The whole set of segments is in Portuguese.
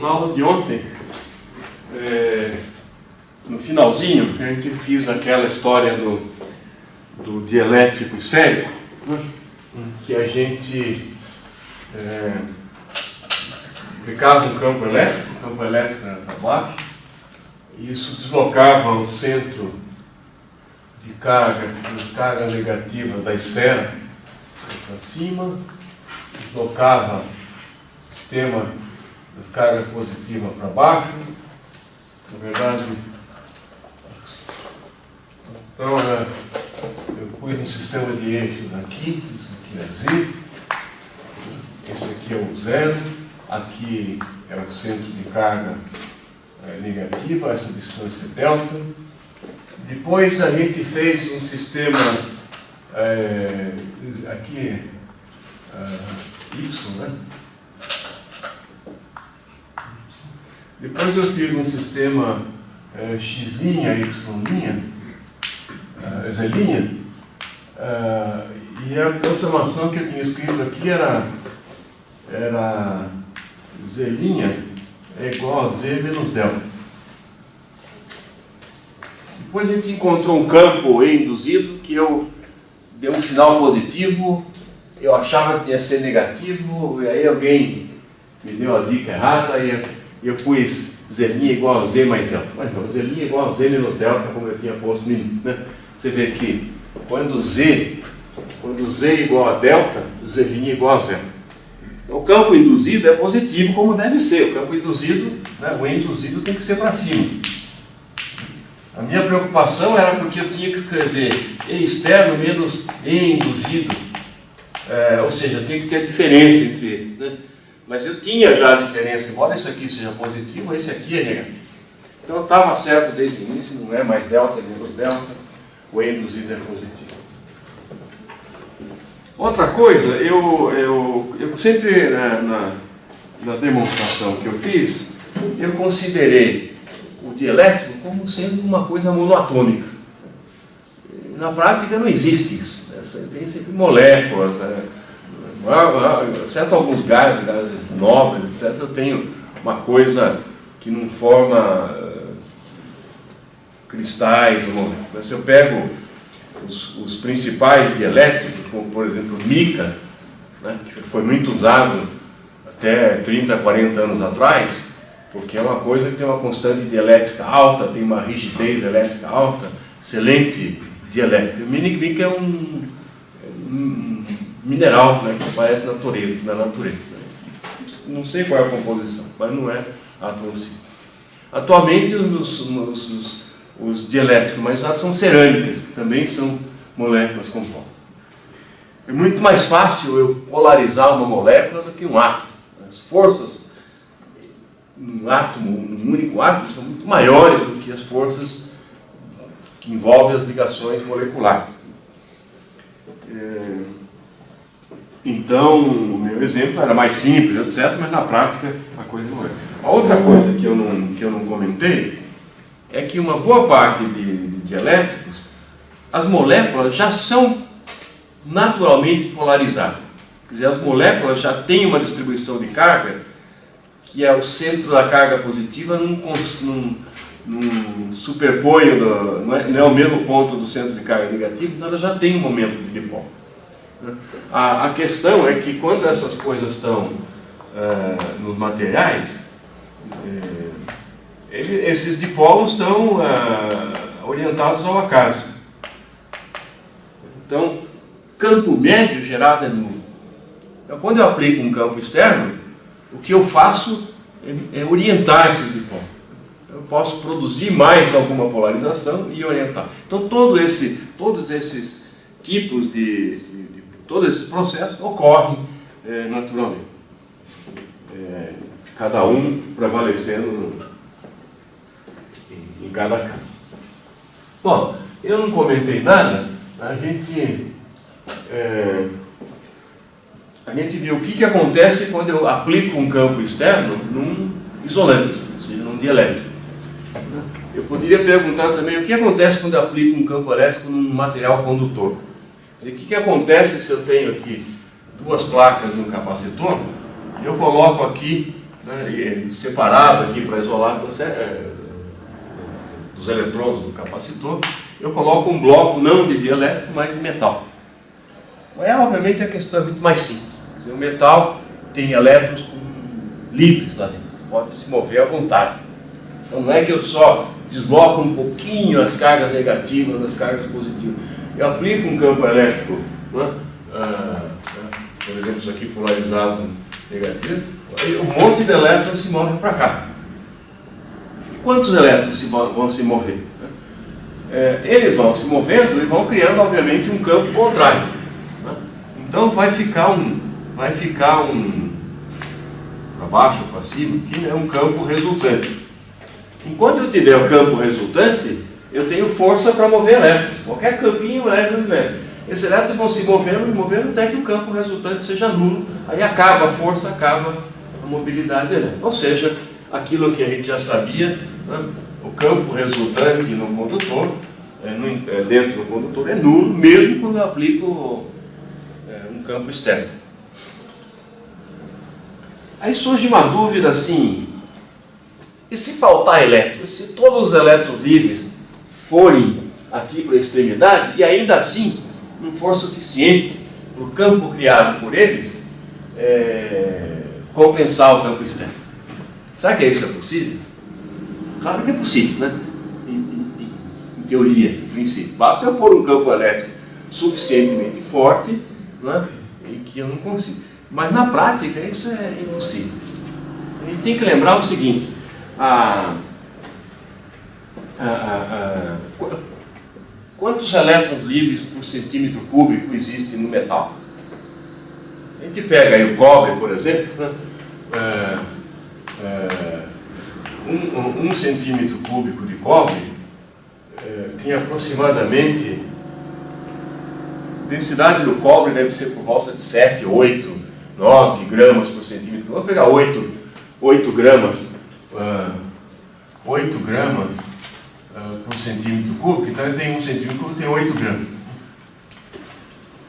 na aula de ontem, no finalzinho, a gente fez aquela história do dielétrico esférico, né? Que a gente aplicava um campo elétrico, o campo elétrico era para baixo, e isso deslocava o centro de carga negativa da esfera para cima, deslocava o sistema das cargas positivas para baixo. Na verdade, então eu pus um sistema de eixos aqui, isso aqui é Z, esse aqui é o zero, aqui é o centro de carga negativa, essa distância é delta. Depois a gente fez um sistema aqui Y, né? Depois eu fiz um sistema X', Y', Z', e a transformação que eu tinha escrito aqui era Z' é igual a Z menos delta. Depois a gente encontrou um campo E induzido que eu dei um sinal positivo, eu achava que ia ser negativo, e aí alguém me deu a dica errada e eu pus Z' igual a Z mais delta. Mas não, Z' igual a Z menos delta, como eu tinha posto no início, né? Você vê que quando Z é igual a delta, Z' é igual a zero. O campo induzido é positivo, como deve ser. O campo induzido, né, o E induzido tem que ser para cima. A minha preocupação era porque eu tinha que escrever E externo menos E induzido. Ou seja, eu tinha que ter a diferença entre eles, né? Mas eu tinha já a diferença, embora esse aqui seja positivo, esse aqui é negativo. Então estava certo desde o início, não é mais delta, menos delta, o E induzido é positivo. Outra coisa, eu sempre na demonstração que eu fiz, eu considerei o dielétrico como sendo uma coisa monoatômica. Na prática não existe isso, né? Tem sempre moléculas, exceto alguns gases nobres, etc. Eu tenho uma coisa que não forma cristais, se eu pego os principais dielétricos, como por exemplo mica, né, que foi muito usado até 30, 40 anos atrás, porque é uma coisa que tem uma constante dielétrica alta, tem uma rigidez elétrica alta, excelente dielétrica. Mica é um mineral, né, que aparece na natureza. Não sei qual é a composição, mas não é átomo-sim. Atualmente os dielétricos mais usados são cerâmicas, que também são moléculas compostas. É muito mais fácil eu polarizar uma molécula do que um átomo. As forças num átomo, num único átomo, são muito maiores do que as forças que envolvem as ligações moleculares. Então, o meu exemplo era mais simples, etc., mas na prática a coisa não é. A outra coisa que eu não comentei é que uma boa parte de dielétricos, as moléculas já são naturalmente polarizadas. Quer dizer, as moléculas já têm uma distribuição de carga que é o centro da carga positiva não superpõe, não é o mesmo ponto do centro de carga negativa, então ela já tem um momento de dipolo. A questão é que quando essas coisas estão nos materiais, esses dipolos estão orientados ao acaso. Então, campo médio gerado é nulo. Então, quando eu aplico um campo externo, o que eu faço é orientar esses dipolos. Eu posso produzir mais alguma polarização e orientar. Então, todos esses tipos todo esse processo ocorre naturalmente. Cada um prevalecendo em cada caso. Bom, eu não comentei nada, a gente viu o que acontece quando eu aplico um campo externo num isolante, ou seja, num dielétrico. Eu poderia perguntar também o que acontece quando eu aplico um campo elétrico num material condutor. Quer dizer, o que acontece se eu tenho aqui duas placas no capacitor e eu coloco aqui né, e separado aqui para isolar dos eletrodos do capacitor, eu coloco um bloco não de dielétrico, mas de metal. Obviamente a questão é muito mais simples. Quer dizer, o metal tem elétrons livres lá dentro, pode se mover à vontade. Então não é que eu só desloco um pouquinho as cargas negativas das cargas positivas. Eu aplico um campo elétrico, né, por exemplo, isso aqui polarizado negativo, aí um monte de elétrons se movem para cá. E quantos elétrons vão se mover? Eles vão se movendo e vão criando, obviamente, um campo contrário. Né? Então vai ficar um para baixo ou para cima, que é um campo resultante. Enquanto eu tiver o campo resultante, eu tenho força para mover elétrons. Qualquer campinho, elétrons. Esses elétrons vão se movendo até que o campo resultante seja nulo. Aí acaba a força, acaba a mobilidade elétrica. Ou seja, aquilo que a gente já sabia, né? O campo resultante no condutor, dentro do condutor, é nulo, mesmo quando eu aplico um campo externo. Aí surge uma dúvida assim, e se faltar elétrons? Se todos os elétrons livres forem aqui para a extremidade, e ainda assim não for suficiente para o campo criado por eles compensar o campo externo. Será que isso é possível? Claro que é possível, né? Em teoria, em princípio. Basta eu pôr um campo elétrico suficientemente forte, né? E que eu não consigo. Mas na prática isso é impossível. A gente tem que lembrar o seguinte: quantos elétrons livres por centímetro cúbico existem no metal? A gente pega aí o cobre, por exemplo, né? 1 centímetro cúbico de cobre tem aproximadamente, a densidade do cobre deve ser por volta de 7, 8, 9 gramas por centímetro. Vamos pegar 8 gramas, 8 gramas por centímetro cúbico, então ele tem 1 centímetro cúbico, tem 8 gramas.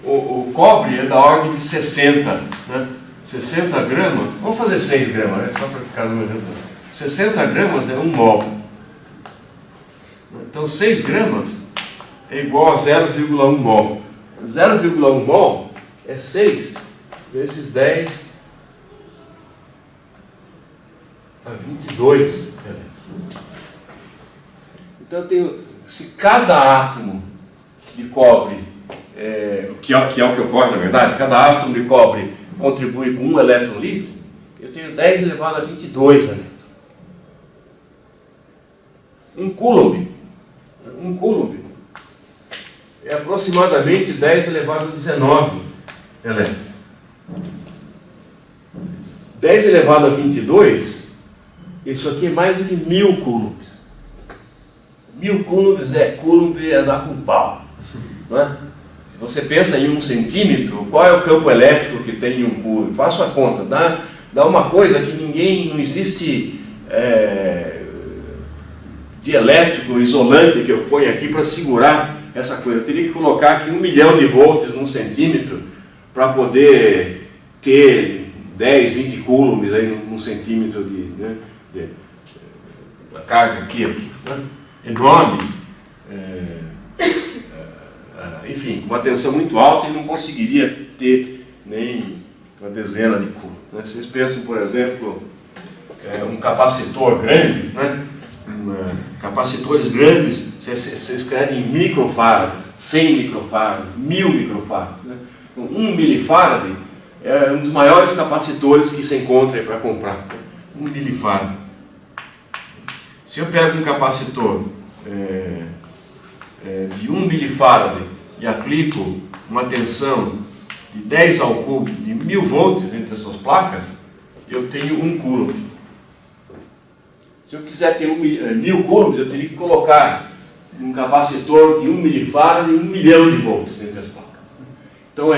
O cobre é da ordem de 60, né? 60 gramas, vamos fazer 6 gramas, né? Só para ficar no meu exemplo. 60 gramas é 1 mol. Então 6 gramas é igual a 0,1 mol. 0,1 mol é 6 vezes 10 a 22. Então eu tenho, se cada átomo de cobre, que é o que ocorre na verdade, cada átomo de cobre contribui com 1 elétron livre, eu tenho 10 elevado a 22 elétrons. 1 coulomb é aproximadamente 10 elevado a 19 elétrons. 10 elevado a 22, isso aqui é mais do que 1000 coulombs. 1000 coulombs coulomb é andar com pau. Não é? Se você pensa em 1 centímetro, qual é o campo elétrico que tem em 1 coulomb? Faça a conta, dá uma coisa que não existe dielétrico, isolante que eu ponho aqui para segurar essa coisa. Eu teria que colocar aqui 1 milhão de volts num centímetro para poder ter 10, 20 coulombs aí num centímetro de carga aqui, né? Enorme. Enfim, com uma tensão muito alta e não conseguiria ter nem uma dezena de coulombs. Né? Vocês pensam, por exemplo, um capacitor grande, né? Capacitores grandes, você escreve em microfarads, 100 microfarads, 1000 microfarads. Né? 1 milifarad é um dos maiores capacitores que se encontra para comprar. 1 milifarad. Se eu pego um capacitor de 1 milifarad e aplico uma tensão de 10 ao cubo de 1000 volts entre as suas placas, eu tenho 1 coulomb. Se eu quiser ter 1000 coulombs, eu teria que colocar um capacitor de 1 milifarad e 1 milhão de volts entre as placas. Então,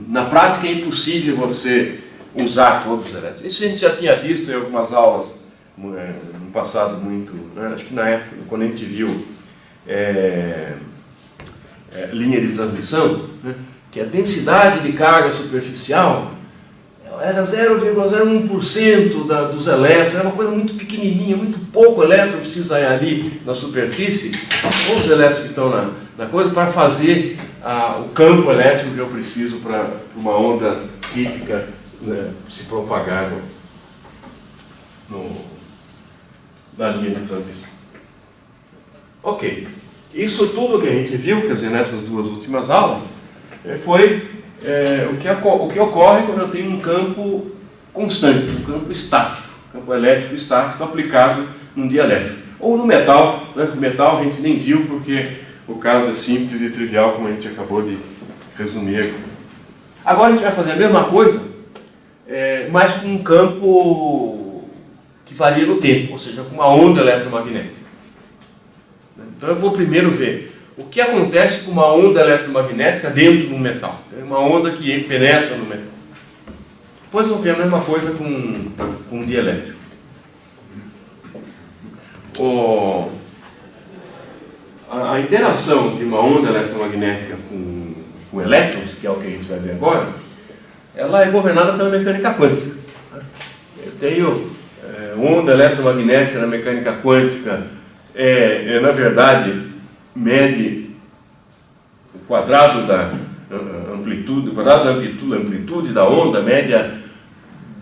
na prática é impossível você usar todos os elétrons. Isso a gente já tinha visto em algumas aulas no passado muito, né? Acho que na época, quando a gente viu linha de transmissão, né? Que a densidade de carga superficial era 0,01% dos elétrons, era uma coisa muito pequenininha, muito pouco elétron precisa ir ali na superfície, poucos elétrons que estão na coisa, para fazer o campo elétrico que eu preciso para uma onda típica, né, se propagar na linha de transmissão. Ok, isso tudo que a gente viu, quer dizer, nessas duas últimas aulas, foi o que ocorre quando eu tenho um campo constante, um campo estático, campo elétrico estático aplicado num dielétrico. Ou no metal, né? O metal a gente nem viu porque o caso é simples e trivial, como a gente acabou de resumir aqui. Agora a gente vai fazer a mesma coisa, mas com um campo que varia no tempo, ou seja, com uma onda eletromagnética. Então eu vou primeiro ver o que acontece com uma onda eletromagnética dentro de um metal. É uma onda que penetra no metal. Depois eu vou ver a mesma coisa com um dielétrico. A interação de uma onda eletromagnética com elétrons, que é o que a gente vai ver agora, ela é governada pela mecânica quântica. Eu tenho onda eletromagnética na mecânica quântica, na verdade, mede o quadrado da amplitude, amplitude da onda, mede a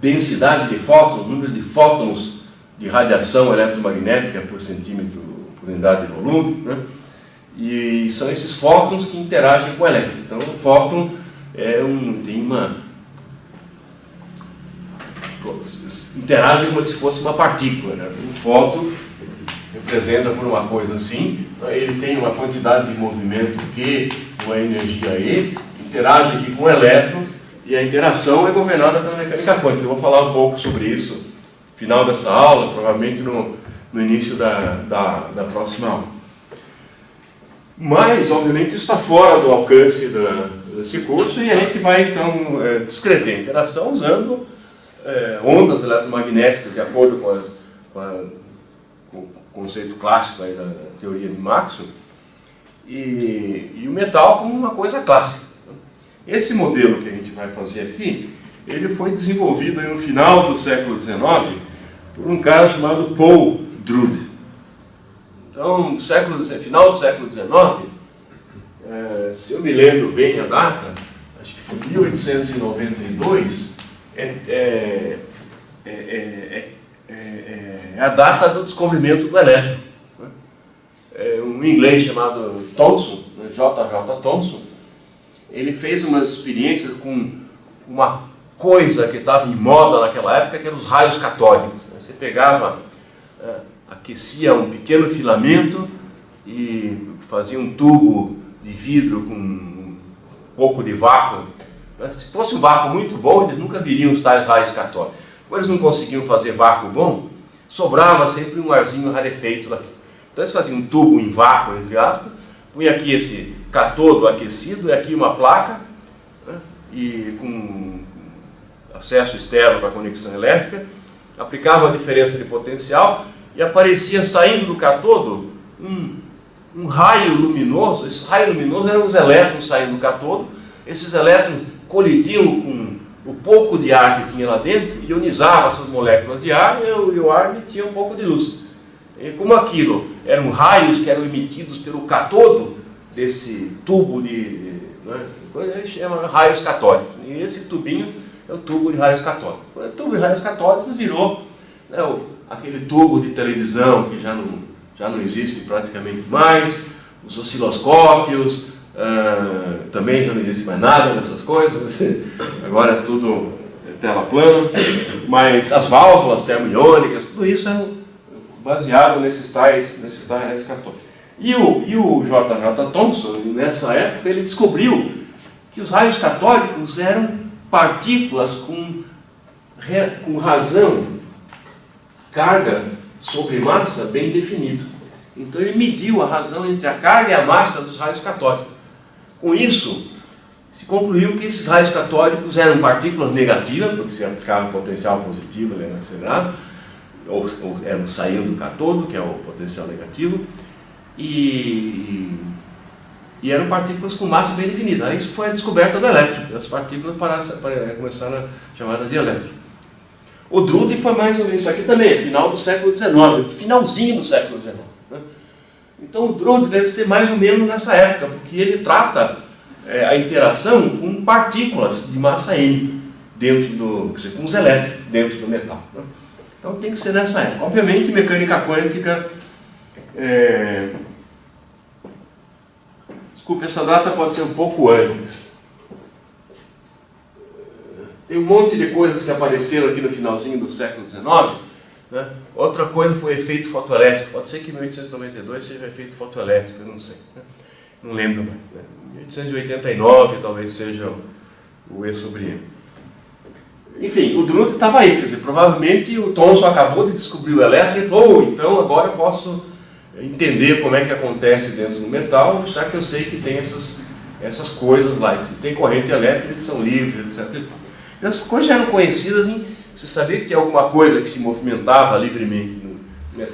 densidade de fótons, o número de fótons de radiação eletromagnética por centímetro, por unidade de volume, né? E são esses fótons que interagem com o elétron. Então, o fóton interage como se fosse uma partícula, né? Um fóton representa por uma coisa assim, ele tem uma quantidade de movimento Q, uma energia E, interage aqui com o elétron, e a interação é governada pela mecânica quântica. Eu vou falar um pouco sobre isso no final dessa aula, provavelmente no início da próxima aula. Mas, obviamente, isso está fora do alcance desse curso, e a gente vai, então, descrever a interação usando ondas eletromagnéticas, de acordo com o conceito clássico aí da teoria de Maxwell, e o metal como uma coisa clássica. Esse modelo que a gente vai fazer aqui, ele foi desenvolvido aí no final do século XIX por um cara chamado Paul Drude. Então, no final do século XIX, se eu me lembro bem a data, acho que foi 1892, é a data do descobrimento do elétron. Um inglês chamado Thomson, J.J. Thomson, ele fez umas experiências com uma coisa que estava em moda naquela época, que eram os raios catódicos. Você pegava, aquecia um pequeno filamento e fazia um tubo de vidro com um pouco de vácuo. Se fosse um vácuo muito bom, eles nunca viriam os tais raios catódicos. Como eles não conseguiam fazer vácuo bom, sobrava sempre um arzinho rarefeito daqui. Então eles faziam um tubo em vácuo, entre aspas, punha aqui esse catodo aquecido e aqui uma placa, né, e com acesso externo para conexão elétrica, aplicava a diferença de potencial e aparecia saindo do catodo um raio luminoso. Esse raio luminoso eram os elétrons saindo do catodo. Esses elétrons colidiam com o pouco de ar que tinha lá dentro, ionizavam essas moléculas de ar e o ar emitia um pouco de luz. E como aquilo eram raios que eram emitidos pelo catodo desse tubo ele chama raios catódicos. E esse tubinho é o tubo de raios catódicos. O tubo de raios catódicos virou, né, aquele tubo de televisão que já não existe praticamente mais, os osciloscópios, também já não existe mais nada dessas coisas, agora é tudo tela plana, mas as válvulas termoiônicas, tudo isso é baseado nesses tais raios catódicos. E o J.J. Thomson, nessa época, ele descobriu que os raios catódicos eram partículas com razão, carga sobre massa bem definido. Então ele mediu a razão entre a carga e a massa dos raios catódicos. Com isso, se concluiu que esses raios catódicos eram partículas negativas, porque se aplicava potencial positivo, ele era acelerado, ou saíam do catodo, que é o potencial negativo, e E eram partículas com massa bem definida. Aí isso foi a descoberta do elétron. As partículas começaram a chamar de elétron. O Drude foi mais ou menos isso aqui também, final do século XIX, finalzinho do século XIX. Né? Então o Drude deve ser mais ou menos nessa época, porque ele trata a interação com partículas de massa M, dentro do, quer dizer, com os elétrons dentro do metal. Né? Então tem que ser nessa época. Obviamente, mecânica quântica... Desculpe, essa data pode ser um pouco antes. Tem um monte de coisas que apareceram aqui no finalzinho do século XIX. Né? Outra coisa foi o efeito fotoelétrico. Pode ser que em 1892 seja o efeito fotoelétrico, eu não sei. Né? Não lembro mais. Né? 1889 talvez seja o E sobre M. Enfim, o Drude estava aí. Quer dizer, provavelmente o Thomson acabou de descobrir o elétron e falou, então agora eu posso entender como é que acontece dentro do metal, já que eu sei que tem essas coisas lá. E se tem corrente elétrica, eles são livres, etc. Essas coisas já eram conhecidas em se saber que tinha alguma coisa que se movimentava livremente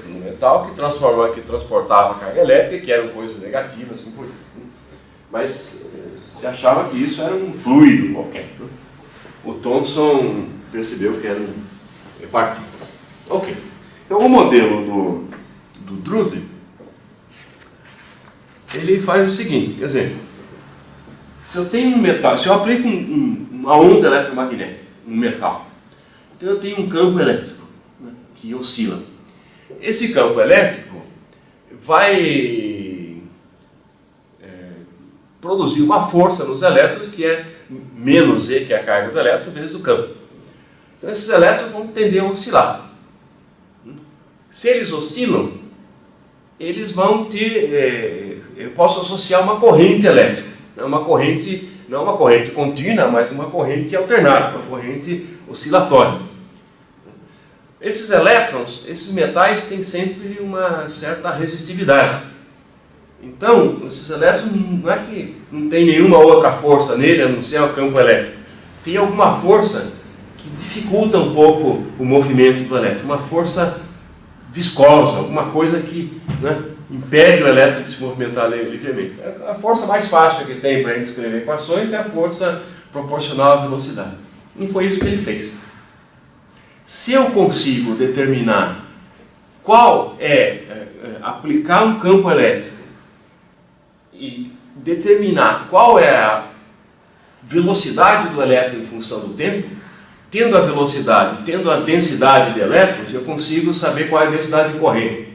no metal, que transportava carga elétrica, que eram coisas negativas, assim por diante. Mas se achava que isso era um fluido qualquer. O Thomson percebeu que eram partículas. Ok. Então o modelo do Drude, ele faz o seguinte, quer dizer, se eu tenho um metal, se eu aplico uma onda eletromagnética, um metal, então eu tenho um campo elétrico, né, que oscila. Esse campo elétrico vai produzir uma força nos elétrons que é menos E, que é a carga do elétron, vezes o campo. Então esses elétrons vão tender a oscilar. Se eles oscilam, eles vão ter, eu posso associar uma corrente elétrica, uma corrente, não uma corrente contínua, mas uma corrente alternada, uma corrente oscilatória. Esses elétrons, esses metais têm sempre uma certa resistividade. Então, esses elétrons não é que não tem nenhuma outra força nele, a não ser o campo elétrico. Tem alguma força que dificulta um pouco o movimento do elétron, uma força viscosa, alguma coisa que, né, impede o elétron de se movimentar livremente. A força mais fácil que tem para a gente escrever equações é a força proporcional à velocidade. E foi isso que ele fez. Se eu consigo determinar qual aplicar um campo elétrico e determinar qual é a velocidade do elétron em função do tempo, tendo a velocidade, tendo a densidade de elétrons, eu consigo saber qual é a densidade de corrente.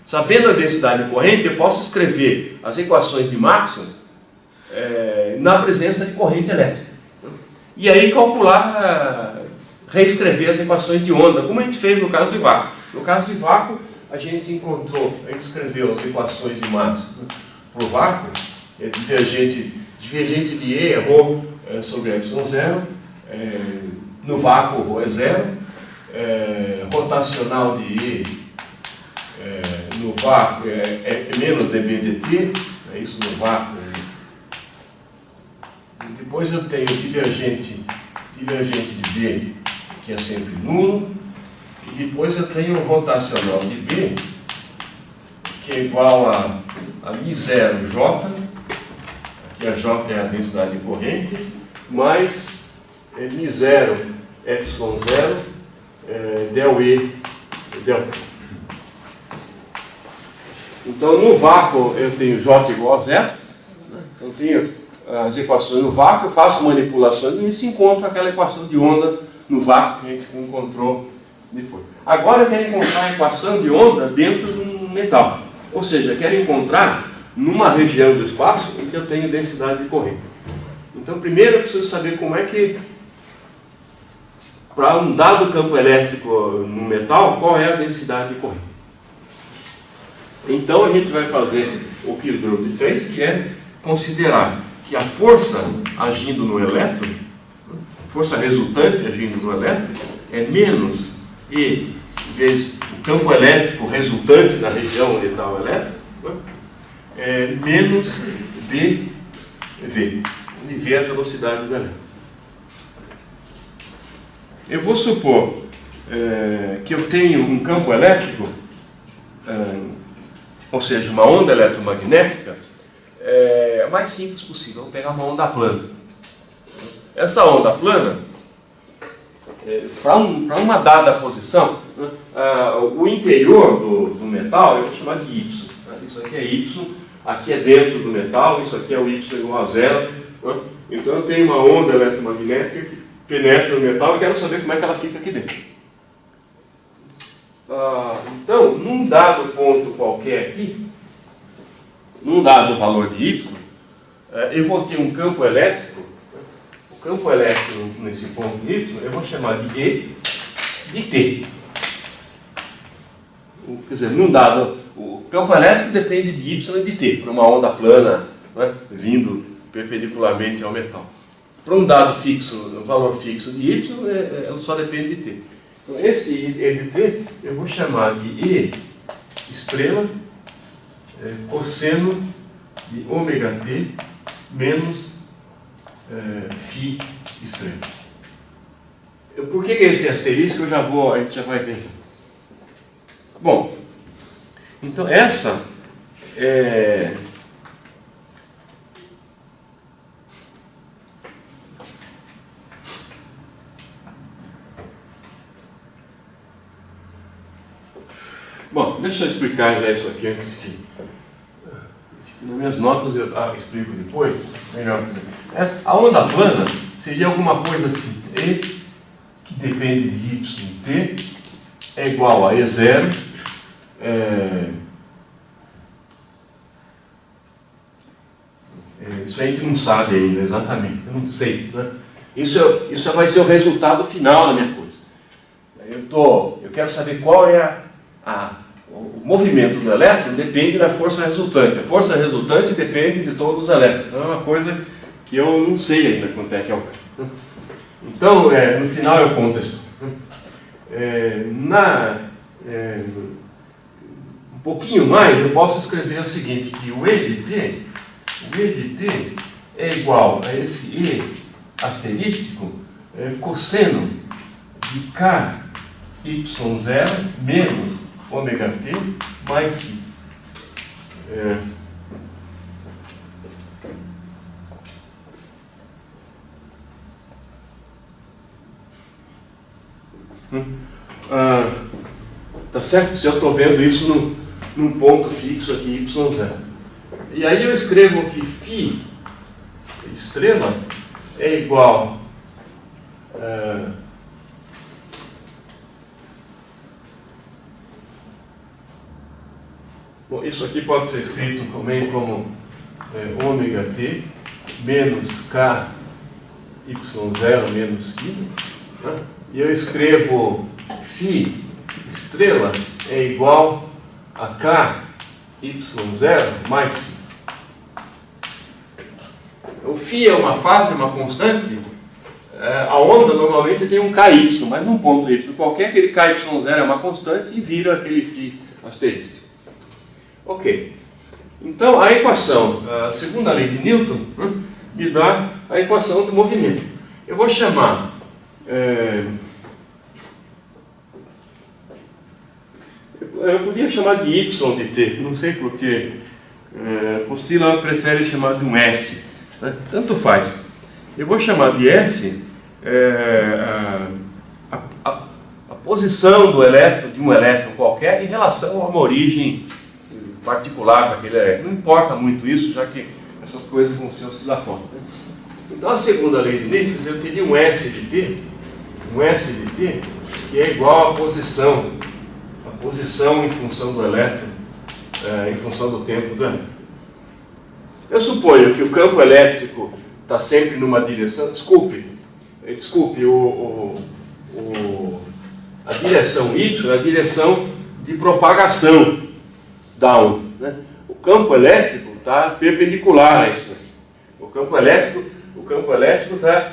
Sabendo a densidade de corrente, eu posso escrever as equações de Maxwell na presença de corrente elétrica. E aí calcular, reescrever as equações de onda, como a gente fez no caso do vácuo. No caso do vácuo, a gente escreveu as equações de Maxwell para o vácuo, divergente de E é ρ sobre ε0, no vácuo ρ é zero, rotacional de E no vácuo é menos dB dt, é isso no vácuo. Depois eu tenho divergente de B, que é sempre nulo, e depois eu tenho o rotacional de B, que é igual a μ0 J, aqui a J é a densidade de corrente, mais μ0 ε0 del E del T. Então no vácuo eu tenho J igual a zero, né? Então eu tenho as equações no vácuo, eu faço manipulações e se encontra aquela equação de onda no vácuo que a gente encontrou depois. Agora eu quero encontrar a equação de onda dentro de um metal. Ou seja, eu quero encontrar numa região do espaço em que eu tenho densidade de corrente. Então primeiro eu preciso saber como é que, para um dado campo elétrico no metal, qual é a densidade de corrente. Então a gente vai fazer o que o Drude fez, que é considerar que a força agindo no elétron, força resultante agindo no elétron, é menos E vezes o campo elétrico resultante na região onde está o elétron, é menos dV, onde V é a velocidade do elétron. Eu vou supor que eu tenho um campo elétrico, ou seja, uma onda eletromagnética, mais simples possível. Vou pegar uma onda plana. Essa onda plana, para uma dada posição, o interior do metal eu vou chamar de Y. Isso aqui é Y, aqui é dentro do metal, isso aqui é o Y igual a zero. Então eu tenho uma onda eletromagnética que penetra o metal e quero saber como é que ela fica aqui dentro. Então, num dado ponto qualquer aqui, num dado valor de Y, eu vou ter um campo elétrico. O campo elétrico nesse ponto Y eu vou chamar de E de T. Quer dizer, num dado, o campo elétrico depende de Y e de T, para uma onda plana, né, vindo perpendicularmente ao metal. Para um dado fixo, um valor fixo de Y, ela só depende de T. Então, esse E de T eu vou chamar de E estrela cosseno de ômega T menos Φ estrela. Por que esse asterisco a gente já vai ver. Bom, então essa é bom, deixa eu explicar já isso aqui antes que nas minhas notas eu explico depois, melhor. A onda plana seria alguma coisa assim, E que depende de Y e T é igual a E0 isso a gente não sabe ainda exatamente, eu não sei, né? Isso vai ser o resultado final da minha coisa. Eu quero saber qual é o movimento do elétron depende da força resultante. A força resultante depende de todos os elétrons. É uma coisa que eu não sei ainda quanto é que é o caso. Então, no final eu conto isso. Um pouquinho mais, eu posso escrever o seguinte, que o E de T é igual a esse E asterístico cosseno de K Y0 menos ômega T mais Φ. Tá certo? Se eu estou vendo isso num ponto fixo aqui, Y0. E aí eu escrevo que Φ estrela é igual bom, isso aqui pode ser escrito também como ômega T menos K Y0 menos Φ. Né? E eu escrevo Φ estrela é igual a K Y0 mais Φ. O Φ é uma fase, uma constante. A onda normalmente tem um KY, mas num ponto Y qualquer, aquele KY0 é uma constante e vira aquele Φ asterístico. Ok. Então a equação, a segunda lei de Newton, me dá a equação do movimento. Eu vou chamar eu podia chamar de Y de T, não sei porquê. Postila prefere chamar de um S, né? Tanto faz. Eu vou chamar de S a posição do elétron, de um elétron qualquer, em relação a uma origem particular daquele elétron. Não importa muito isso, já que essas coisas vão ser oscilatórias. Então a segunda lei de Newton, eu teria um S de T que é igual à posição em função do elétron, em função do tempo do elétron. Eu suponho que o campo elétrico está sempre numa direção. Desculpe, a direção Y é a direção de propagação da onda, né? O campo elétrico está perpendicular a isso. O campo elétrico está,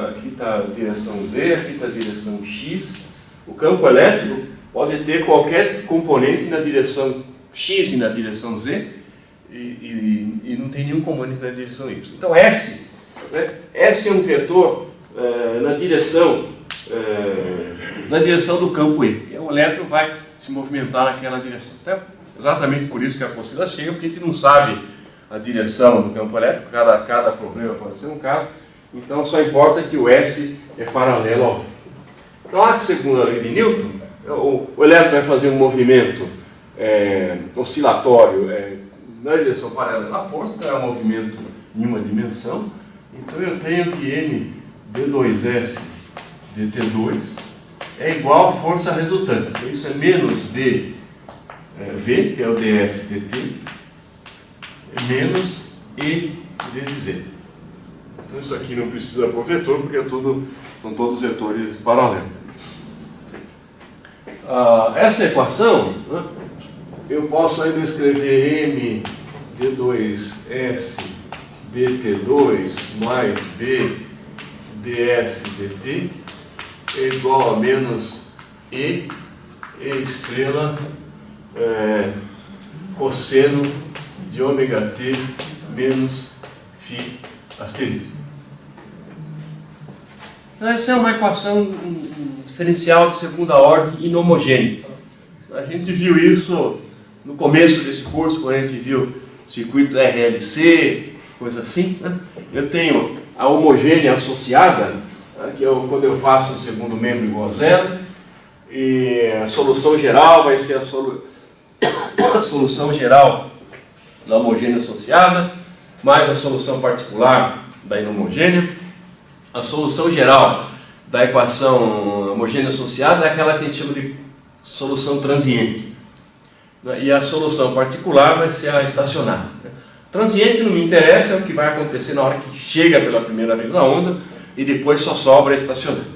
aqui está a direção Z, aqui está a direção X. O campo elétrico pode ter qualquer componente na direção X e na direção Z e não tem nenhum componente na direção Y. Então S, né? S é um vetor na direção do campo E. O elétron vai se movimentar naquela direção. Então, exatamente por isso que a apostila chega, porque a gente não sabe a direção do campo elétrico, cada problema pode ser um caso, então só importa que o S é paralelo ao V. Então, segundo a lei de Newton, o elétron vai fazer um movimento oscilatório na direção paralela à força, então é um movimento em uma dimensão. Então eu tenho que M d2S dt2 é igual à força resultante. Então, isso é menos V, que é o ds dt, menos E vezes Z. Então isso aqui não precisa pôr vetor, porque são todos vetores paralelos. Essa equação, né, eu posso ainda escrever M d2S dt2 mais B ds dt é igual a menos E estrela cosseno de ômega t menos φ asterisco. Essa é uma equação diferencial de segunda ordem inhomogênea. A gente viu isso no começo desse curso, quando a gente viu circuito RLC, coisa assim, né? Eu tenho a homogênea associada, que é quando eu faço o segundo membro igual a zero, e a solução geral vai ser a solução geral da homogênea associada, mais a solução particular da inhomogênea. A solução geral da equação homogênea associada é aquela que a gente chama de solução transiente. E a solução particular vai ser a estacionária. Transiente não me interessa, é o que vai acontecer na hora que chega pela primeira vez a onda e depois só sobra a estacionária.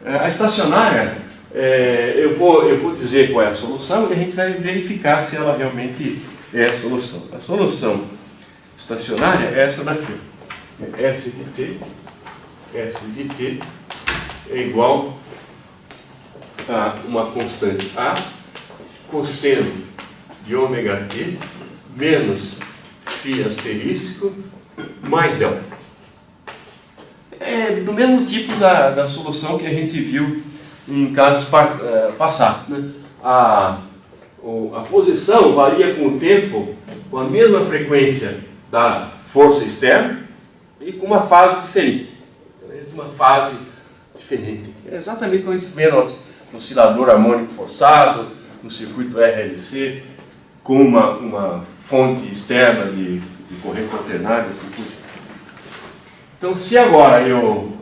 A estacionária, eu vou dizer qual é a solução e a gente vai verificar se ela realmente é a solução. A solução estacionária é essa daqui. S de t é igual a uma constante A cosseno de ômega t menos φ asterístico mais delta. É do mesmo tipo da solução que a gente viu em casos passados, né? A posição varia com o tempo, com a mesma frequência da força externa e com uma fase diferente. Uma fase diferente. É exatamente como a gente vê no oscilador harmônico forçado, no circuito RLC, com uma fonte externa de corrente alternada. Assim, então, se agora eu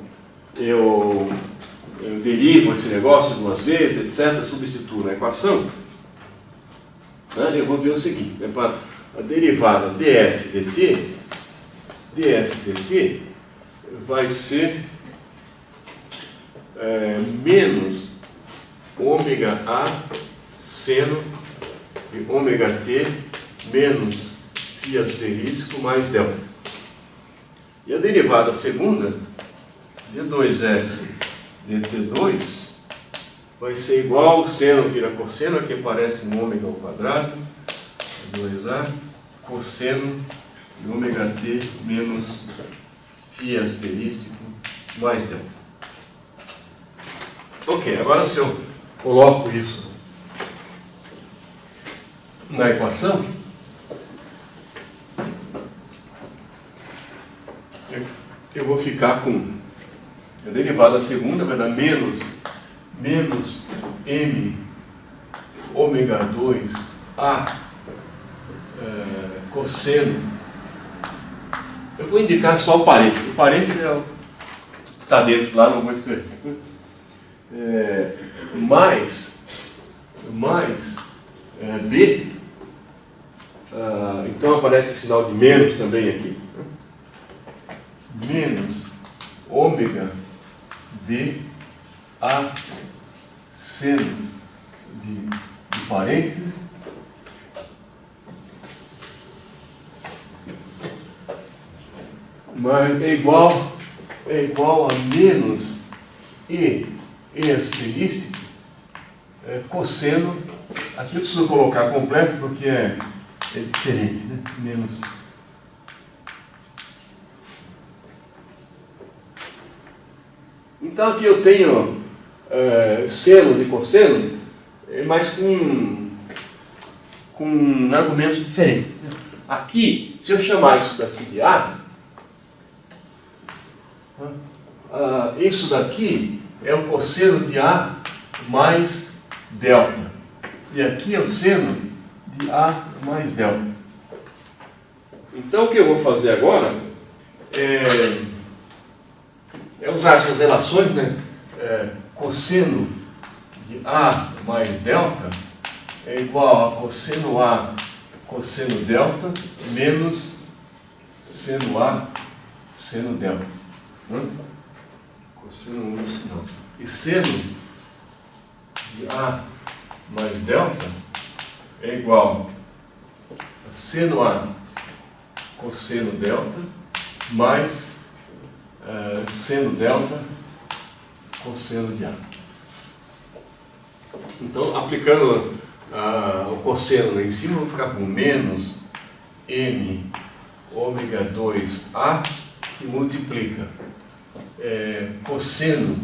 derivo esse negócio duas vezes, etc., substituo na equação, né, eu vou ver o seguinte: a derivada ds dt vai ser menos ômega A seno de ômega t menos φ asterístico mais delta. E a derivada segunda, d2s dt2, vai ser igual ao seno vira cosseno, que parece um ômega ao quadrado, 2a, cosseno de ômega t menos φ asterístico mais delta. Ok, agora se eu coloco isso na equação, eu vou ficar com a derivada segunda, vai dar menos m ômega 2 a cosseno. Eu vou indicar só o parente. O parente é o que está dentro lá, não vou escrever. Mais B, então aparece o sinal de menos também aqui, menos ômega B A seno de parênteses mas é igual a menos E asterístico cosseno. Aqui eu preciso colocar completo porque é diferente, né? Menos. Então aqui eu tenho seno de cosseno, mas com argumentos diferentes. Aqui, se eu chamar isso daqui de A, isso daqui é o cosseno de A mais delta. E aqui é o seno de A mais delta. Então o que eu vou fazer agora é usar essas relações, né? Cosseno de A mais delta é igual a cosseno A cosseno delta menos seno A seno delta. Cosseno menos delta. E seno de A mais delta é igual a seno A cosseno delta mais seno delta cosseno de A. Então, aplicando o cosseno lá em cima, vou ficar com menos m ômega 2A, que multiplica cosseno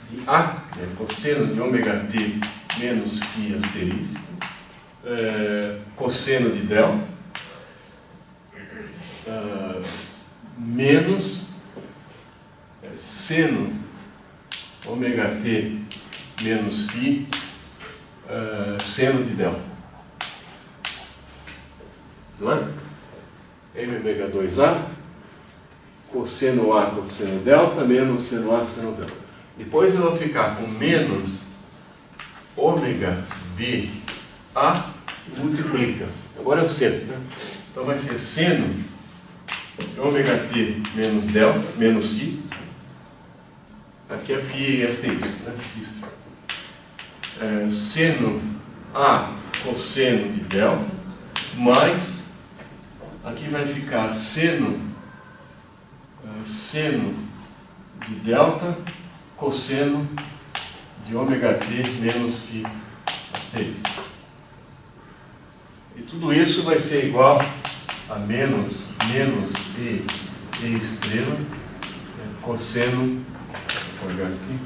de A, cosseno de ômega t menos φ asterisco, cosseno de delta, menos seno ômega t menos φ seno de delta. Não é? M ômega 2A, cosseno A cosseno delta, menos seno A seno delta. Depois eu vou ficar com menos ômega B A multiplica. Agora é o seno, né? Então vai ser seno de ômega t menos delta, menos φ. Aqui é φ asterisco, né? Seno A cosseno de delta, mais, aqui vai ficar seno de delta cosseno de ômega t menos φ asterisco. E tudo isso vai ser igual a menos e estrela cosseno, vou olhar aqui,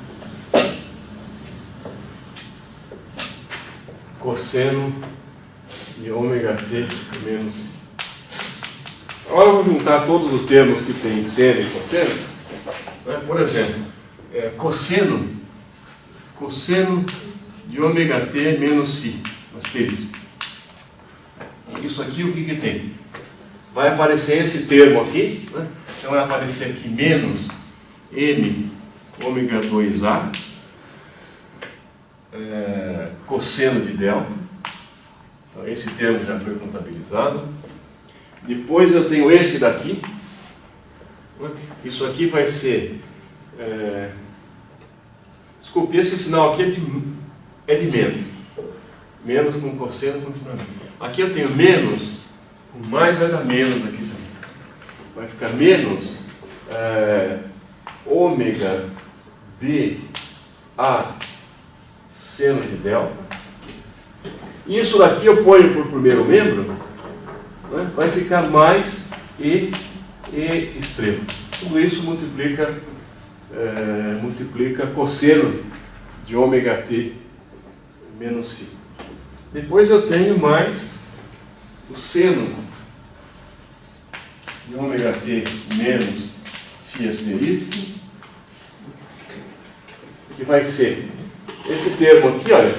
cosseno de ômega t menos. Agora eu vou juntar todos os termos que tem seno e cosseno. Por exemplo, cosseno de ômega t menos φ asterisco. Isso aqui o que tem? Vai aparecer esse termo aqui, né? Então vai aparecer aqui menos m ômega 2A cosseno de delta. Então esse termo já foi contabilizado. Depois eu tenho esse daqui. Isso aqui vai ser desculpe, esse sinal aqui é de menos. Menos com cosseno continuamente. Aqui eu tenho menos, o mais vai dar menos aqui também. Vai ficar menos ômega B A seno de delta. Isso daqui eu ponho por primeiro membro, né? Vai ficar mais e estrela. Tudo isso multiplica cosseno de ômega t menos φ. Depois eu tenho mais o seno de ômega t menos φ asterístico, que vai ser esse termo aqui, olha,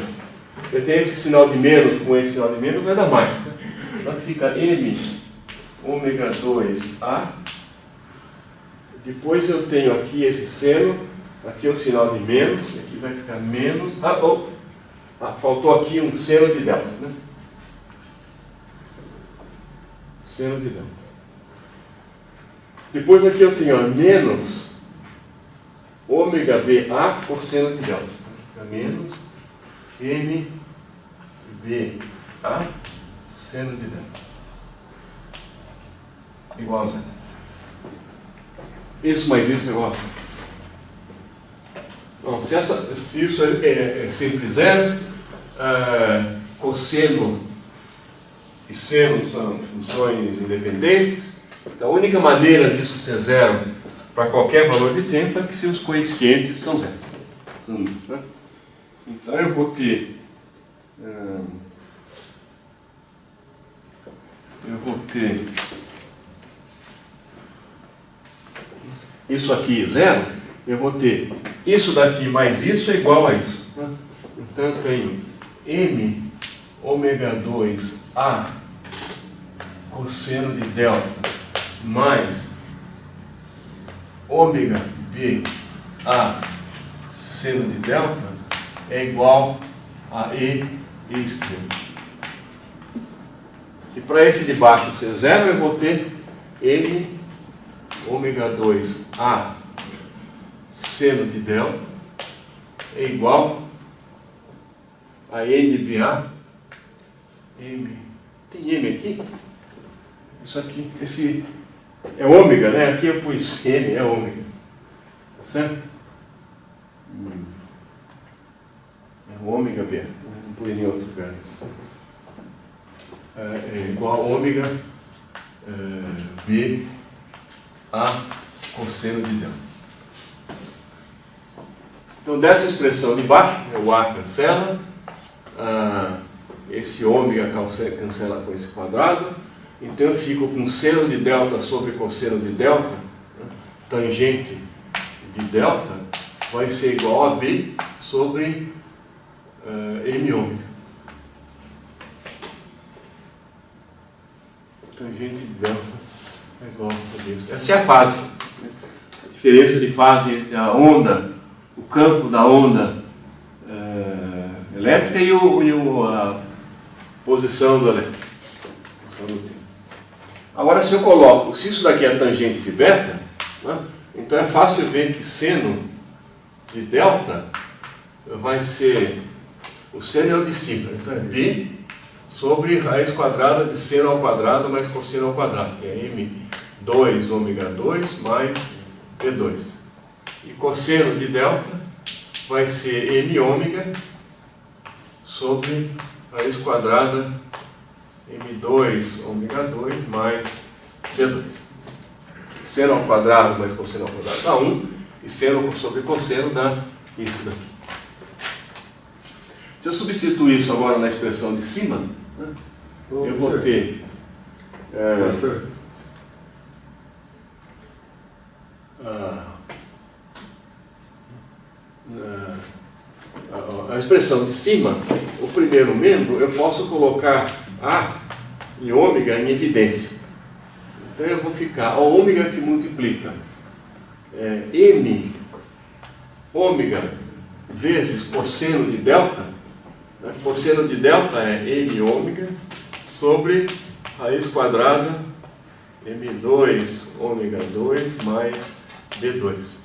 eu tenho esse sinal de menos com esse sinal de menos, vai dar mais. Né? Então fica m ômega 2A. Depois eu tenho aqui esse seno, aqui é o sinal de menos, aqui vai ficar menos. Faltou aqui um seno de delta, né? Seno de delta. Depois aqui eu tenho menos ômega BA cosseno de delta. Fica menos MBA seno de delta. Igual a zero. Isso mais isso é igual a zero. Bom, se isso é sempre zero, cosseno e seno são funções independentes. Então, a única maneira disso ser zero para qualquer valor de tempo é que se os coeficientes são zero. Né? Então, eu vou ter eu vou ter isso aqui zero, eu vou ter isso daqui mais isso é igual a isso. Né? Então eu tenho m ômega 2a cosseno de delta mais ômega b a seno de delta é igual a e extremo. E para esse de baixo ser zero, eu vou ter m ômega 2a seno de delta é igual a nba m. Tem m aqui? Isso aqui, esse é ômega, né? Aqui eu pus m, é ômega. Tá certo? É ômega b. Não pus em outro lugar. É igual a ômega b a cosseno de delta. Então, dessa expressão de baixo, o a cancela, esse ômega cancela com esse quadrado, então eu fico com seno de delta sobre cosseno de delta, né? Tangente de delta vai ser igual a b sobre m ômega. Tangente de delta é igual a isso. Essa é a fase. A diferença de fase entre a onda, o campo da onda elétrica e a posição do elétrico. Agora, se eu coloco, se isso daqui é tangente de beta, né, então é fácil ver que seno de delta vai ser, o seno é o discípulo, então é b sobre raiz quadrada de seno ao quadrado mais cosseno ao quadrado, que é m2 ômega 2 mais b2. E cosseno de delta vai ser m ômega sobre raiz quadrada m2 ômega 2 mais b2. Seno ao quadrado mais cosseno ao quadrado dá 1, e seno sobre cosseno dá isso daqui. Se eu substituir isso agora na expressão de cima, né, eu vou ter a expressão de cima, o primeiro membro, eu posso colocar a e ômega em evidência. Então eu vou ficar a ômega que multiplica m ômega vezes cosseno de delta. Né? Cosseno de delta é m ômega sobre raiz quadrada m2 ômega 2 mais b2.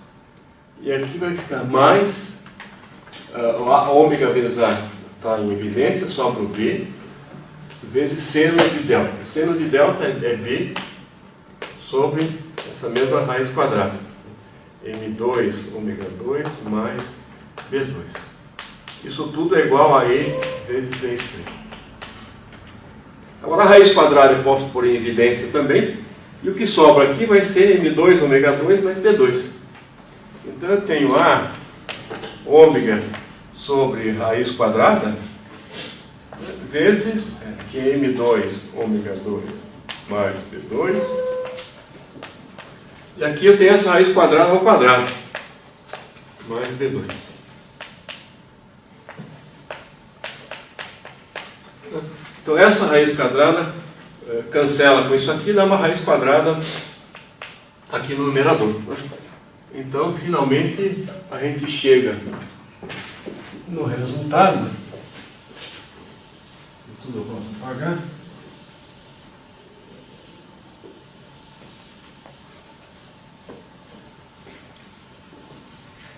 E aqui vai ficar mais a ômega vezes a está em evidência, sobra o b, vezes seno de delta. Seno de delta é b sobre essa mesma raiz quadrada. m2 ômega 2 mais b2. Isso tudo é igual a e vezes e extremo. Agora a raiz quadrada eu posso pôr em evidência também. E o que sobra aqui vai ser m2 ômega 2 mais b2. Então eu tenho a ômega sobre raiz quadrada vezes que é m2 ômega 2 mais b2. E aqui eu tenho essa raiz quadrada ao quadrado mais b2. Então essa raiz quadrada cancela com isso aqui e dá uma raiz quadrada aqui no numerador. Então finalmente a gente chega no resultado. Tudo eu posso apagar.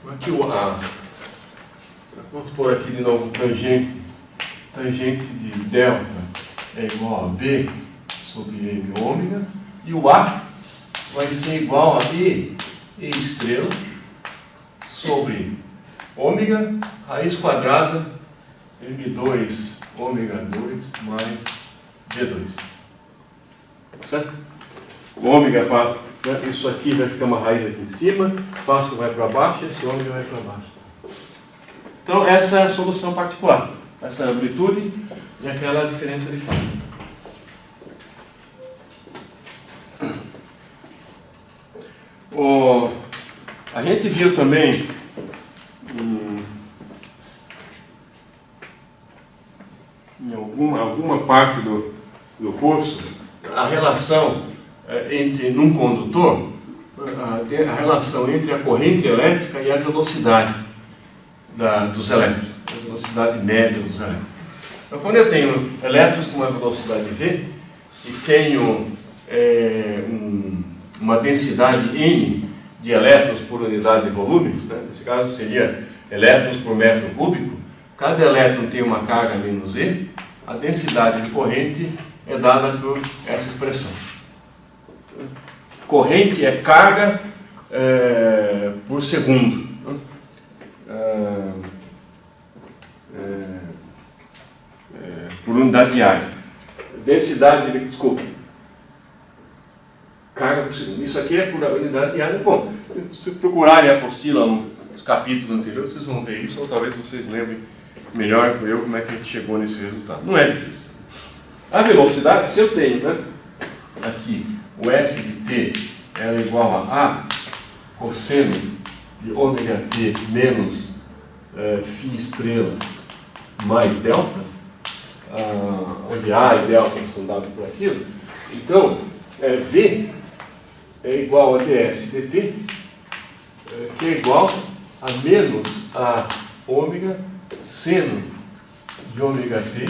Aqui vamos pôr aqui de novo tangente de delta é igual a b sobre m ômega, e o a vai ser igual a e estrela sobre ômega raiz quadrada m2 ômega 2 mais b2. Certo? O ômega passa, isso aqui vai ficar uma raiz aqui em cima, passo vai para baixo e esse ômega vai para baixo. Então essa é a solução particular, essa amplitude e aquela diferença de fase. A gente viu também em alguma parte do curso a relação entre, num condutor, a relação entre a corrente elétrica e a velocidade dos elétrons, a velocidade média dos elétrons. Então, quando eu tenho elétrons com uma velocidade v e tenho uma densidade n de elétrons por unidade de volume, né? Nesse caso seria elétrons por metro cúbico, cada elétron tem uma carga menos e, a densidade de corrente é dada por essa expressão. Corrente é carga por segundo. Por unidade de área. Densidade, desculpa. Carga por segundo. Isso aqui é por unidade de área. Bom, se procurarem a apostila nos capítulos anteriores, vocês vão ver isso, ou talvez vocês lembrem melhor que eu como é que a gente chegou nesse resultado. Não é difícil. A velocidade, se eu tenho, né, aqui o S de t ela é igual a cosseno de ômega t menos φ estrela mais delta, onde A e delta são dados por aquilo, então V é igual a ds dt, que é igual a menos a ômega seno de ômega t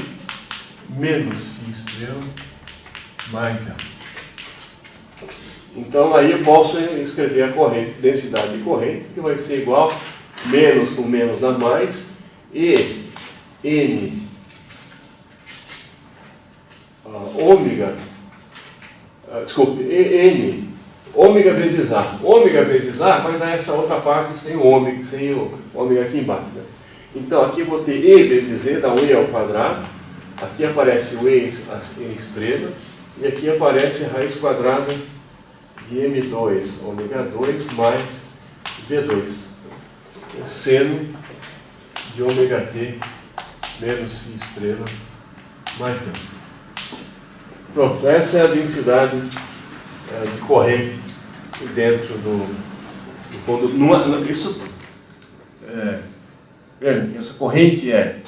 menos φ estrela mais delta. Então aí eu posso escrever a corrente, densidade de corrente, que vai ser igual menos com menos dá mais, e n ômega, desculpe, n ômega vezes A. Ômega vezes A vai dar essa outra parte sem o ômega aqui embaixo, né? Então aqui eu vou ter E vezes E, dá um E ao quadrado, aqui aparece o E estrela, e aqui aparece a raiz quadrada de M2 ômega 2 mais V2, seno de ômega t menos φ estrela mais delta. Pronto, essa é a densidade de corrente dentro do condutor. Essa corrente é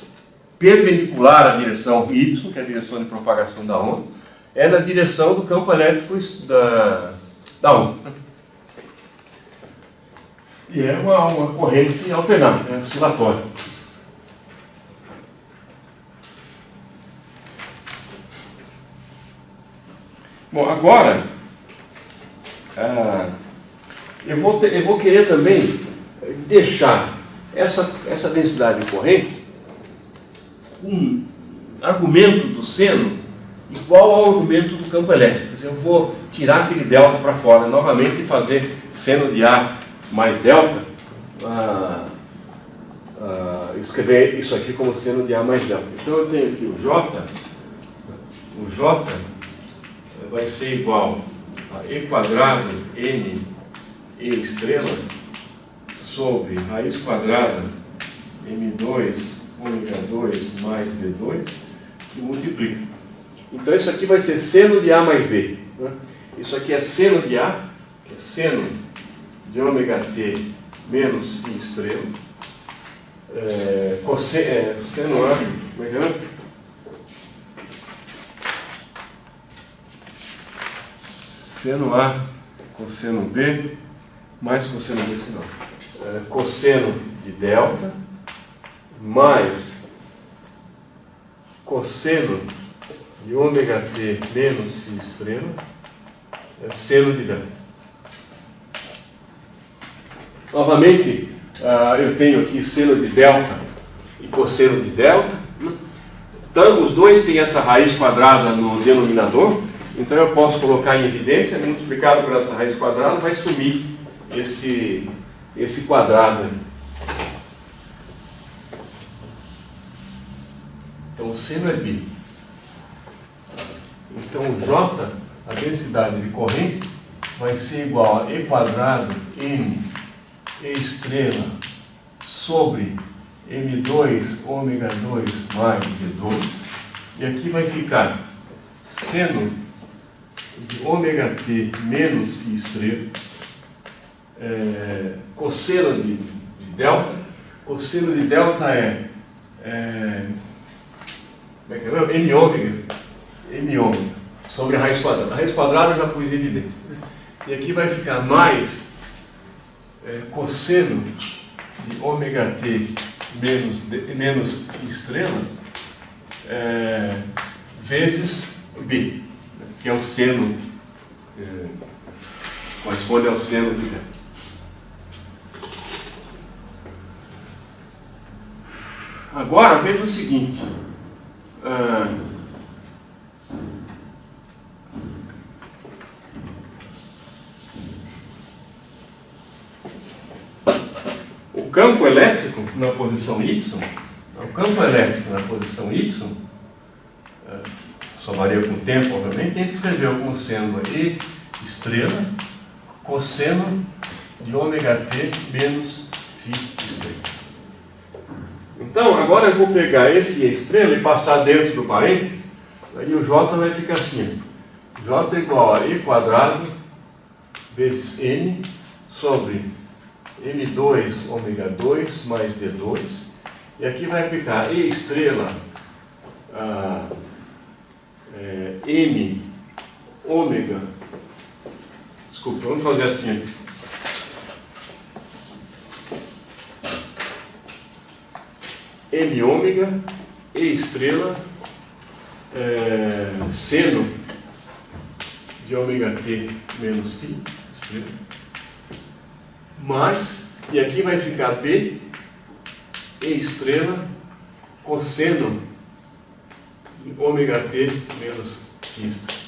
perpendicular à direção y, que é a direção de propagação da onda, é na direção do campo elétrico da onda. E é uma corrente alternada, oscilatória. Bom, agora eu vou querer também deixar essa densidade de corrente com argumento do seno igual ao argumento do campo elétrico. Quer dizer, eu vou tirar aquele delta para fora novamente e fazer seno de A mais delta, escrever isso aqui como seno de A mais delta. Então eu tenho aqui o J vai ser igual a E quadrado N E estrela sobre raiz quadrada M2 ômega 2 mais V2 que multiplica. Então isso aqui vai ser seno de A mais B, né? Isso aqui é seno de A, que é seno de ômega t menos φ estrela, seno A, como é que é? Seno A cosseno B mais cosseno B, senão cosseno de delta mais cosseno de ômega t menos φ estrela seno de delta. Novamente, eu tenho aqui seno de delta e cosseno de delta. Então, os dois têm essa raiz quadrada no denominador. Então, eu posso colocar em evidência, multiplicado por essa raiz quadrada, vai sumir esse quadrado aí. Então, o seno é π. Então, o J, a densidade de corrente, vai ser igual a E quadrado N E estrela sobre M2 ômega 2 mais V2. E aqui vai ficar seno de ômega t menos φ estrela cosseno de delta. Cosseno de delta como é que é? M ômega sobre a raiz quadrada. A raiz quadrada eu já pus em evidência. E aqui vai ficar mais cosseno de ômega t menos estrela vezes b, que é o seno, corresponde ao seno de delta. Agora veja o seguinte, o campo elétrico na posição y, só varia com o tempo, obviamente, a gente escreveu como sendo E estrela cosseno de ômega t menos φ estrela. Então, agora eu vou pegar esse E estrela e passar dentro do parênteses, aí o J vai ficar assim, J é igual a E quadrado vezes N sobre M2 ômega 2 mais B2, e aqui vai ficar E estrela M ômega, desculpa, vamos fazer assim, M ômega, E estrela, seno de ômega t menos π, estrela, mais, e aqui vai ficar B, E estrela, cosseno de ômega t menos π estrela.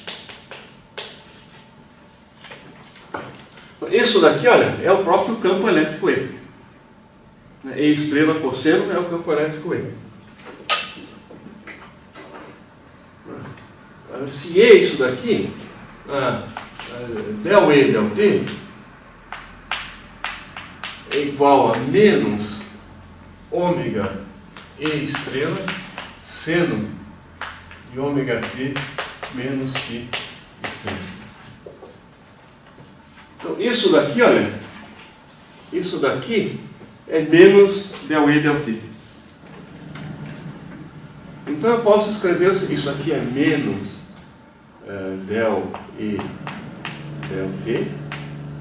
Isso daqui, olha, é o próprio campo elétrico E. E estrela cosseno é o campo elétrico E. Se E é isso daqui, del E del T é igual a menos ômega E estrela seno de ômega t menos π estrela. Então, isso daqui, olha, isso daqui é menos del E del T. Então eu posso escrever isso aqui é menos del E del T,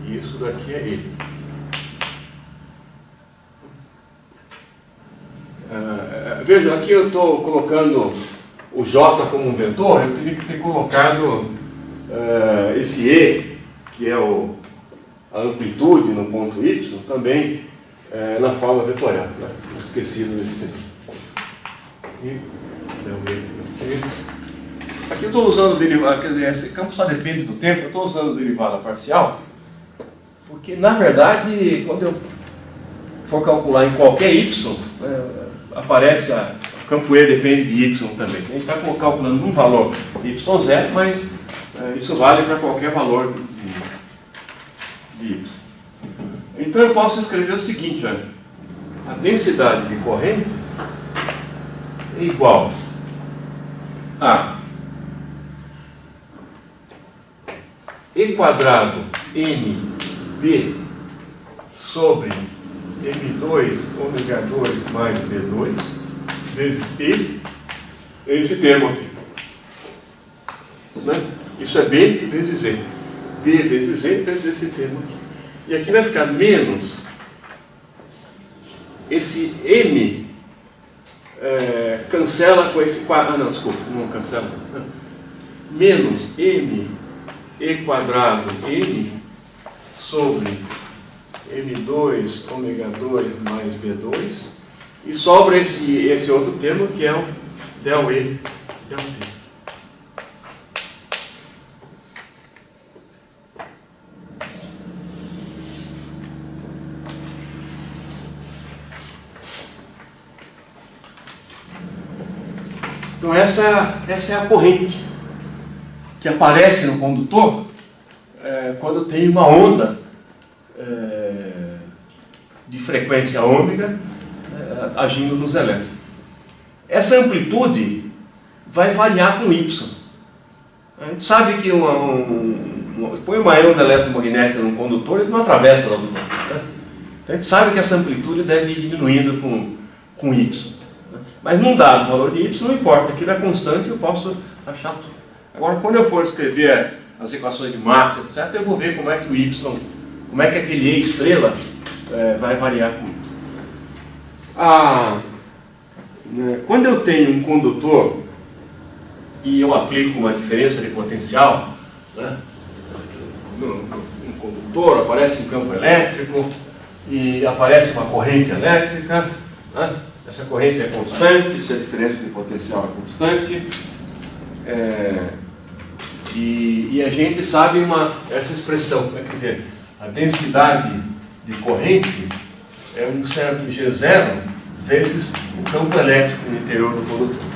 e isso daqui é E. Veja, aqui eu estou colocando o J como um vetor, eu teria que ter colocado esse E, que é a amplitude no ponto Y, também na forma vetorial, né? Esquecido desse aqui. Aqui eu estou usando o derivado, quer dizer, esse campo só depende do tempo, eu estou usando o derivado parcial, porque na verdade, quando eu for calcular em qualquer Y, aparece o campo E depende de Y também. A gente está calculando um valor Y0, mas isso vale para qualquer valor de Y. Então eu posso escrever o seguinte, olha, a densidade de corrente é igual a E quadrado NB sobre M2 ômega 2 mais B2 vezes E, esse termo aqui, né? Isso é B vezes E, B vezes E vezes esse termo aqui. E aqui vai ficar menos esse M, cancela com esse quadrado, não, desculpa, não cancela, menos M E quadrado N sobre M2 ômega 2 mais B2, e sobra esse outro termo que é o del E del T. Então essa é a corrente que aparece no condutor quando tem uma onda de frequência ômega agindo nos elétrons. Essa amplitude vai variar com Y. A gente sabe que um põe uma onda eletromagnética num condutor, ele não atravessa o outro lado. Né? Então a gente sabe que essa amplitude deve ir diminuindo com Y. Né? Mas num dado valor de Y não importa, aquilo é constante e eu posso achar tudo. Agora, quando eu for escrever as equações de Max, etc., eu vou ver como é que o Y, como é que aquele E estrela vai variar com Y. Quando eu tenho um condutor e eu aplico uma diferença de potencial, né, um condutor, aparece um campo elétrico e aparece uma corrente elétrica, né, essa corrente é constante, se a diferença de potencial é constante, e a gente sabe essa expressão, quer dizer, a densidade de corrente é um certo G0 vezes o campo elétrico no interior do condutor.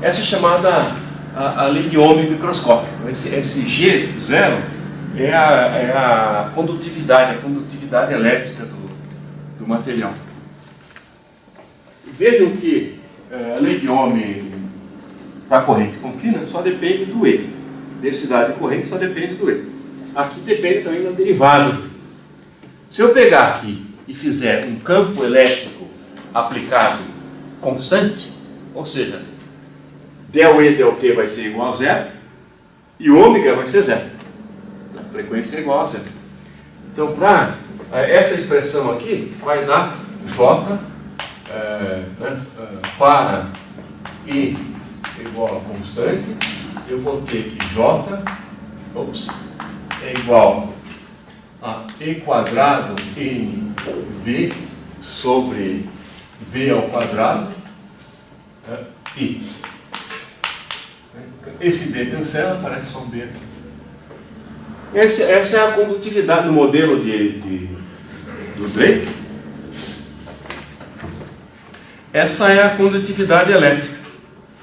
Essa é chamada a lei de Ohm microscópica. Esse G0 é a condutividade elétrica do material. E vejam que a lei de Ohm para a corrente contínua só depende do E. Densidade de corrente só depende do E. Aqui depende também da derivada. Se eu pegar aqui e fizer um campo elétrico aplicado constante, ou seja, del E del T vai ser igual a zero e ômega vai ser zero. A frequência é igual a zero. Então, para essa expressão aqui, vai dar J para E igual a constante, eu vou ter que J é igual a E quadrado NB sobre B ao quadrado I. Esse B cancela, aparece só um B aqui. Essa é a condutividade do modelo do Drake. Essa é a condutividade elétrica.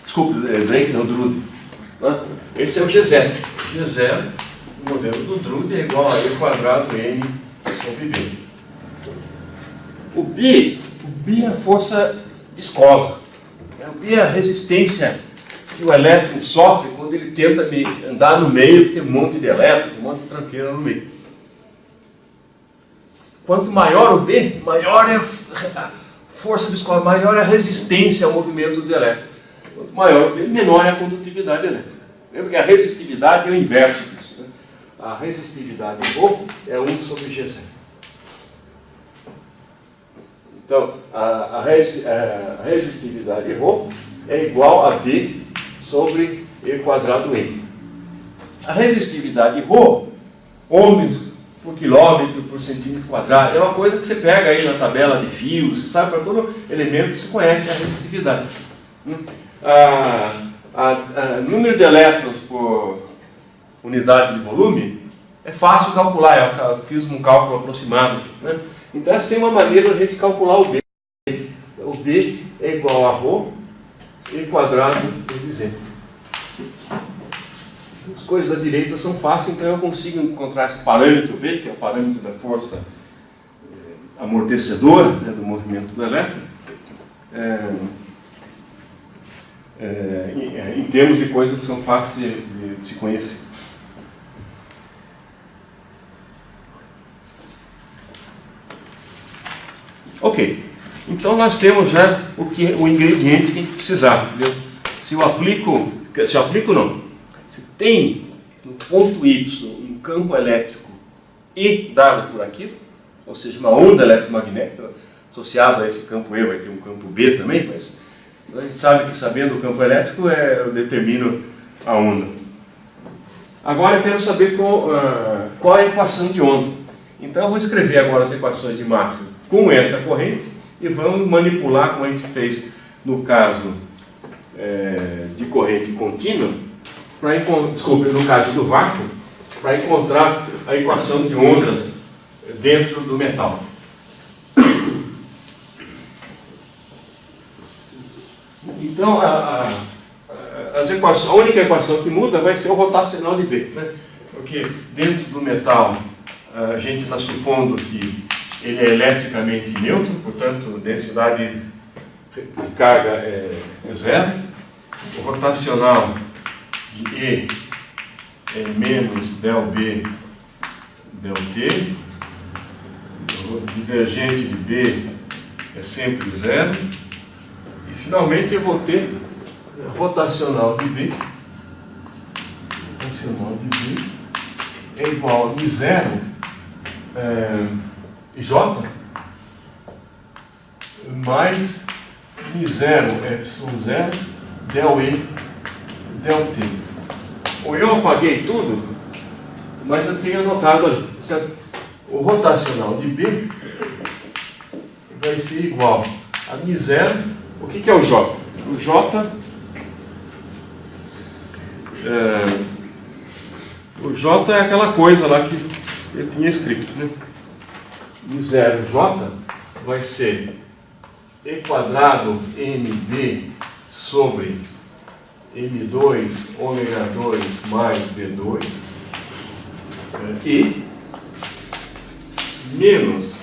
Desculpe, Drake não, Drude. Esse é o G0. G0, o modelo do Drude é igual a E quadrado N sobre B. O B é a força viscosa. O B é a resistência que o elétron sofre quando ele tenta andar no meio, que tem um monte de elétrons, um monte de tranqueira no meio. Quanto maior o B, maior é a força viscosa, maior é a resistência ao movimento do elétron. Quanto maior o B, menor é a condutividade elétrica. Lembra que a resistividade é o inverso disso. Né? A resistividade ρ é 1 sobre G0. Então, a resistividade ρ é igual a B sobre E quadrado N. A resistividade ρ, ohms por quilômetro por centímetro quadrado, é uma coisa que você pega aí na tabela de fios, você sabe, para todo elemento você conhece a resistividade. Número de elétrons por unidade de volume é fácil calcular, eu fiz um cálculo aproximado. Né? Então, essa tem uma maneira de a gente calcular o B. O B é igual a ρ E quadrado vezes N. As coisas da direita são fáceis, então eu consigo encontrar esse parâmetro B, que é o parâmetro da força amortecedora, né, do movimento do elétron, em termos de coisas que são fáceis de se conhecer. Ok, então nós temos já o ingrediente que a gente precisava. Entendeu? Se tem no ponto Y um campo elétrico E dado por aquilo, ou seja, uma onda eletromagnética associada a esse campo E, vai ter um campo B também, mas a gente sabe que sabendo o campo elétrico eu determino a onda. Agora eu quero saber qual é a equação de onda. Então eu vou escrever agora as equações de Maxwell com essa corrente e vamos manipular, como a gente fez no caso de corrente contínua, no caso do vácuo, para encontrar a equação de ondas dentro do metal. Então, a única equação que muda vai ser o rotacional de B. Né? Porque dentro do metal, a gente está supondo que ele é eletricamente neutro, portanto, a densidade de carga é zero. O rotacional de E é menos del B del T. O divergente de B é sempre zero. E finalmente eu vou ter rotacional de B. Rotacional de B é igual a zero J mais zero epsilon zero del E del T. Ou eu apaguei tudo, mas eu tenho anotado ali, certo? O rotacional de B vai ser igual a zero. O que é o J? O J é aquela coisa lá que eu tinha escrito, né? Zero J vai ser E quadrado MB sobre M2 ômega 2 mais B2 e menos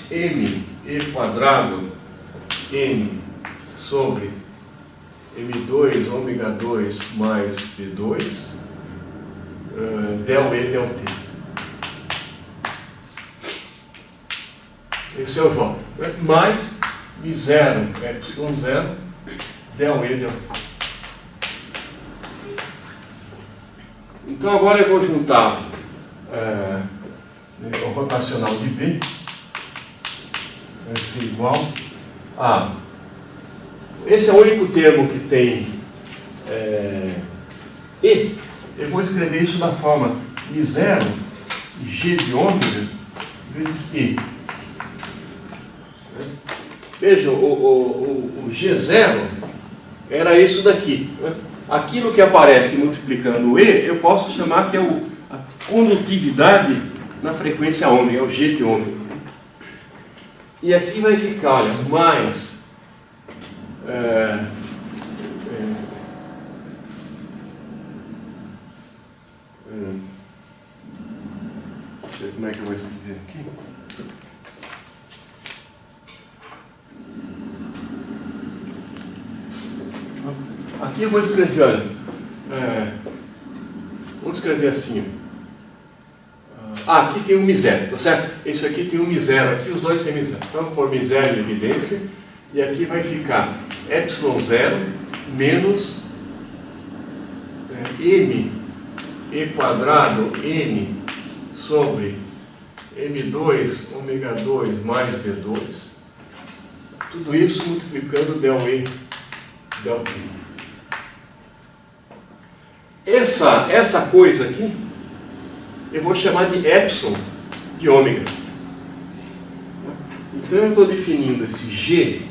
M E quadrado N sobre M2 ômega 2 mais B2 del E del T. Esse é o J. Mais zero epsilon zero del E del T. Então agora eu vou juntar o rotacional de B vai ser igual a... Esse é o único termo que tem E. Eu vou escrever isso da forma zero G de ômega vezes E. Vejam, o G0 era isso daqui. Aquilo que aparece multiplicando o E, eu posso chamar que é a condutividade na frequência ômega, é o G de ômega. E aqui vai ficar, olha, mais deixa eu ver como é que eu vou escrever aqui. Aqui eu vou escrever, olha, vamos escrever assim. Aqui tem um zero, tá certo? Esse aqui tem um zero, aqui os dois têm zero. Então, vou pôr zero em evidência, e aqui vai ficar epsilon zero menos M E quadrado N sobre M2 ômega 2 mais B2. Tudo isso multiplicando del E del T. Essa coisa aqui, eu vou chamar de epsilon de ômega. Então eu estou definindo esse G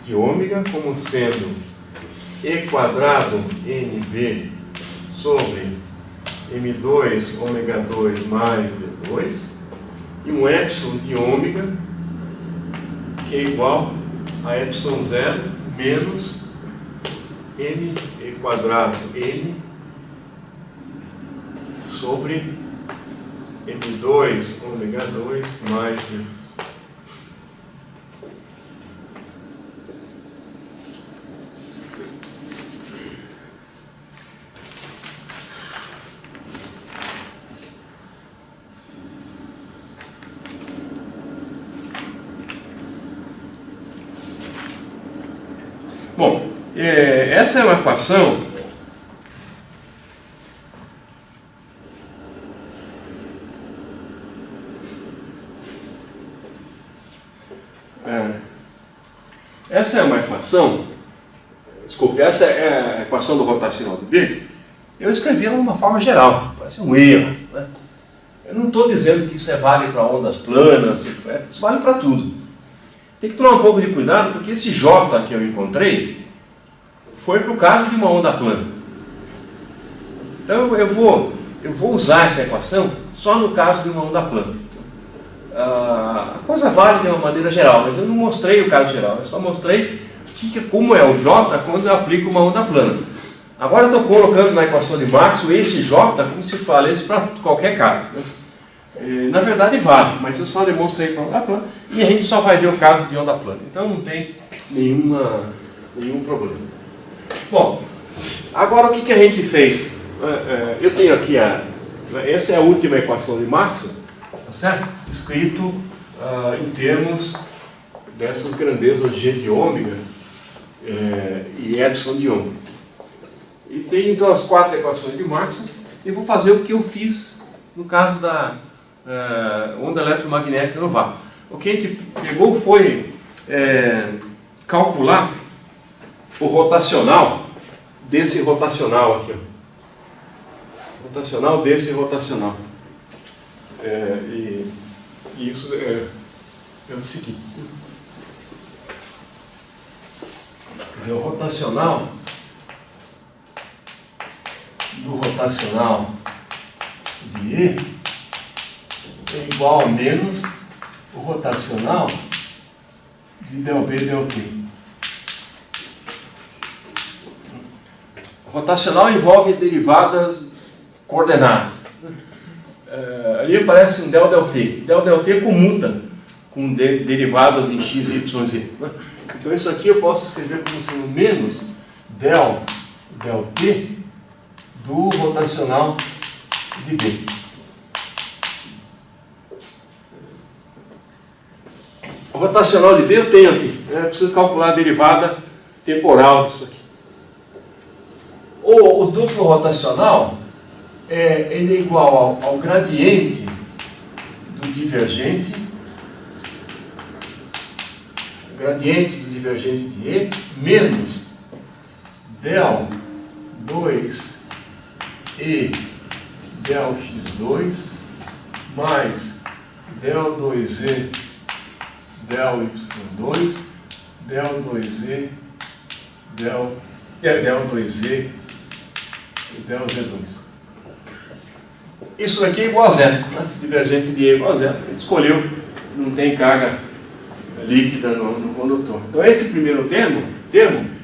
de ômega como sendo E quadrado NB sobre M2 ômega 2 mais B2 e um epsilon de ômega que é igual a epsilon zero menos M E quadrado N sobre M2 ômega 2 mais B2. Bom, essa é uma equação desculpe, essa é a equação do rotacional do B. Eu escrevi ela de uma forma geral, parece um erro, né? Eu não estou dizendo que isso vale para ondas planas, isso vale para tudo. Tem que tomar um pouco de cuidado, porque esse J que eu encontrei foi para o caso de uma onda plana. Então eu vou usar essa equação só no caso de uma onda plana. A coisa vale de uma maneira geral, mas eu não mostrei o caso geral, eu só mostrei como é o J quando eu aplico uma onda plana. Agora eu estou colocando na equação de Maxwell esse J como se falasse para qualquer caso, né? Na verdade vale, mas eu só demonstrei para onda plana e a gente só vai ver o caso de onda plana. Então não tem nenhum problema. Bom, agora o que a gente fez eu tenho aqui essa é a última equação de Maxwell, tá certo? Escrito em termos dessas grandezas G de ômega e epsilon de ômega. E tem então as 4 equações de Maxwell, e vou fazer o que eu fiz no caso da onda eletromagnética no vácuo. O que a gente pegou foi calcular o rotacional desse rotacional aqui, ó. Rotacional desse rotacional. E isso é o seguinte. Quer dizer, o rotacional do rotacional de E é igual a menos o rotacional de del B del T. O rotacional envolve derivadas coordenadas. Ali aparece um del T. Del T comuta com derivadas em x, y, z. Então isso aqui eu posso escrever como sendo menos del T do rotacional de B. O rotacional de B eu tenho aqui. Eu preciso calcular a derivada temporal disso aqui. O duplo rotacional ele é igual ao gradiente do divergente, de E, menos del 2E del x2 mais del 2E del y2 del 2E del 2E e del z2. Isso aqui é igual a zero, né? Divergente de E igual a zero. A gente escolheu, não tem carga líquida no condutor. Então esse primeiro termo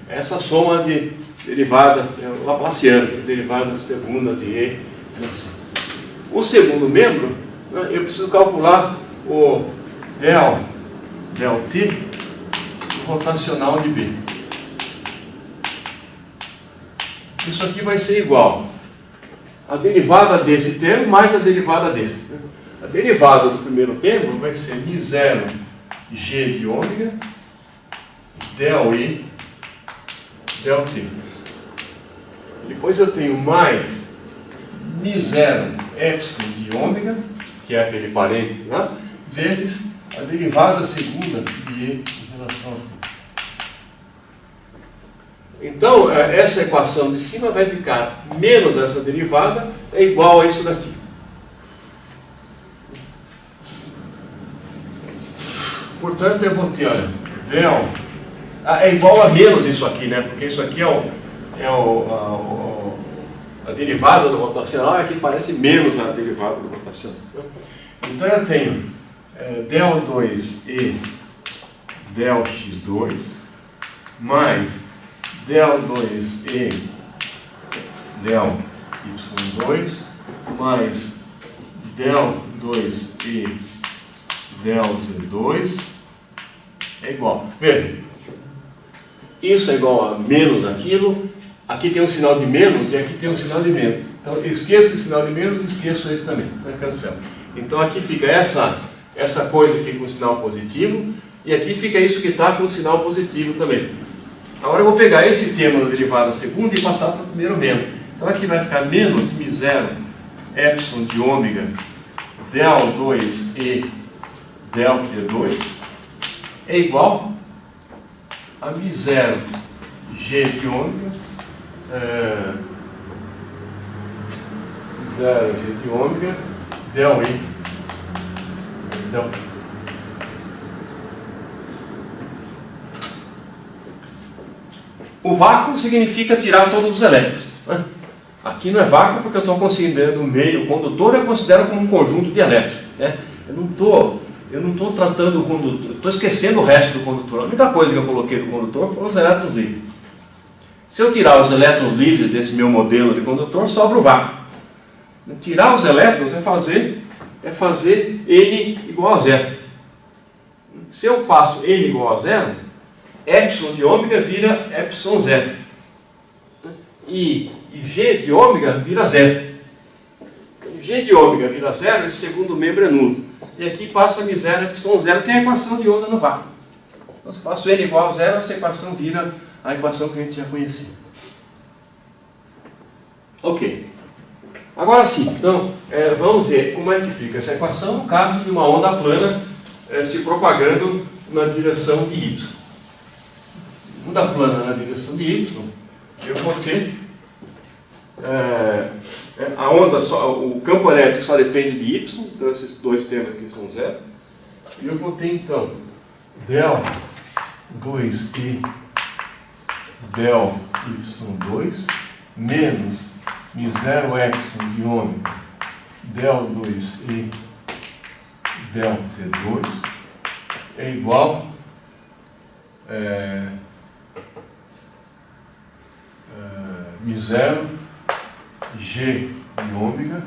é essa soma de derivadas laplaciana, derivada segunda de E. O segundo membro, né, eu preciso calcular o del T rotacional de B. Isso aqui vai ser igual a derivada desse termo mais a derivada desse. A derivada do primeiro termo vai ser μ0 G de ômega del I del T. Depois eu tenho mais μ0 epsilon de ômega, que é aquele parente, né, vezes a derivada segunda de E em relação a T. Então, essa equação de cima vai ficar menos essa derivada é igual a isso daqui. Portanto, eu vou ter, olha, del é igual a menos isso aqui, né? Porque isso aqui a derivada do rotacional, aqui parece menos a derivada do rotacional. Então eu tenho del 2E del x2 mais del 2E del y2 mais del 2E del z2 é igual. Veja, isso é igual a menos aquilo, aqui tem um sinal de menos e aqui tem um sinal de menos. Então eu esqueço esse sinal de menos e esqueço esse também. Cancela. Então aqui fica essa coisa aqui com sinal positivo e aqui fica isso que está com sinal positivo também. Agora eu vou pegar esse termo da derivada segunda e passar para o primeiro membro. Então aqui vai ficar menos μ0 epsilon de ômega del 2E del T2 é igual a μ0 G de ômega 0 G de ômega del I del T. O vácuo significa tirar todos os elétrons, né? Aqui não é vácuo porque eu estou considerando o meio, o condutor eu considero como um conjunto de elétrons, né? Eu não estou tratando o condutor, estou esquecendo o resto do condutor. A única coisa que eu coloquei no condutor foram os elétrons livres. Se eu tirar os elétrons livres desse meu modelo de condutor, sobra o vácuo. Tirar os elétrons é fazer N igual a zero. Se eu faço N igual a zero, epsilon de ômega vira epsilon zero. E e G de ômega vira zero. G de ômega vira zero, esse segundo membro é nulo. E aqui passa a miséria y0, que é a equação de onda no vácuo. Então, se passo n igual a zero, essa equação vira a equação que a gente já conhecia. Ok. Agora sim, então, vamos ver como é que fica essa equação no caso de uma onda plana se propagando na direção de y. Onda plana na direção de y, eu vou ter a onda, o campo elétrico só depende de y, então esses dois termos aqui são zero. E eu vou ter então del 2e del y2 menos μ0 epsilon de ômega del 2e del t2 é igual μ0 g de ômega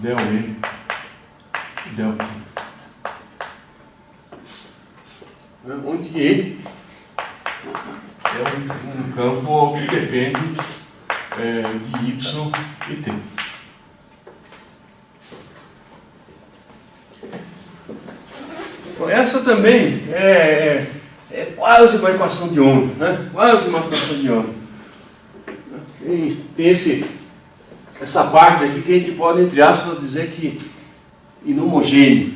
del e del t. Onde E é um campo que depende de Y e T. Então, essa também é quase uma equação de onda, né? Quase uma equação de onda. Tem essa parte aqui que a gente pode, entre aspas, dizer que inhomogêneo.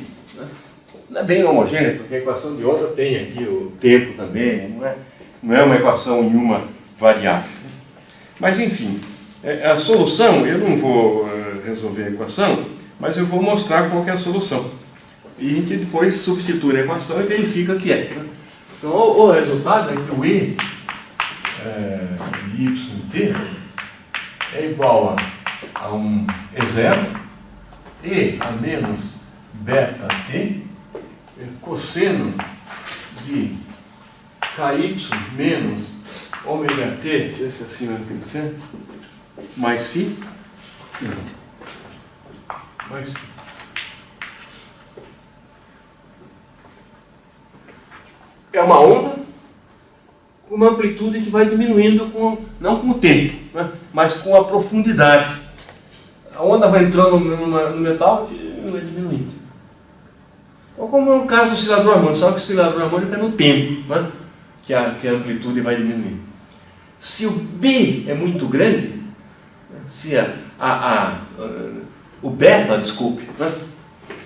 Não é bem homogênea, porque a equação de onda tem aqui o tempo também, não é uma equação em uma variável. Mas, enfim, a solução, eu não vou resolver a equação, mas eu vou mostrar qual que é a solução. E a gente depois substitui a equação e verifica que é. Então, o resultado é que o E de YT é igual a um E0, E a menos beta T, cosseno de KY menos ômega T, deixa eu ver se assim vai acontecer, mais φ, mais φ. É uma onda com uma amplitude que vai diminuindo, não com o tempo, né, mas com a profundidade. A onda vai entrando no metal e vai diminuindo. Ou como é o caso do oscilador harmônico, só que o oscilador harmônico é no tempo, né, que a amplitude vai diminuindo. Se o B é muito grande, se o beta, desculpe, né,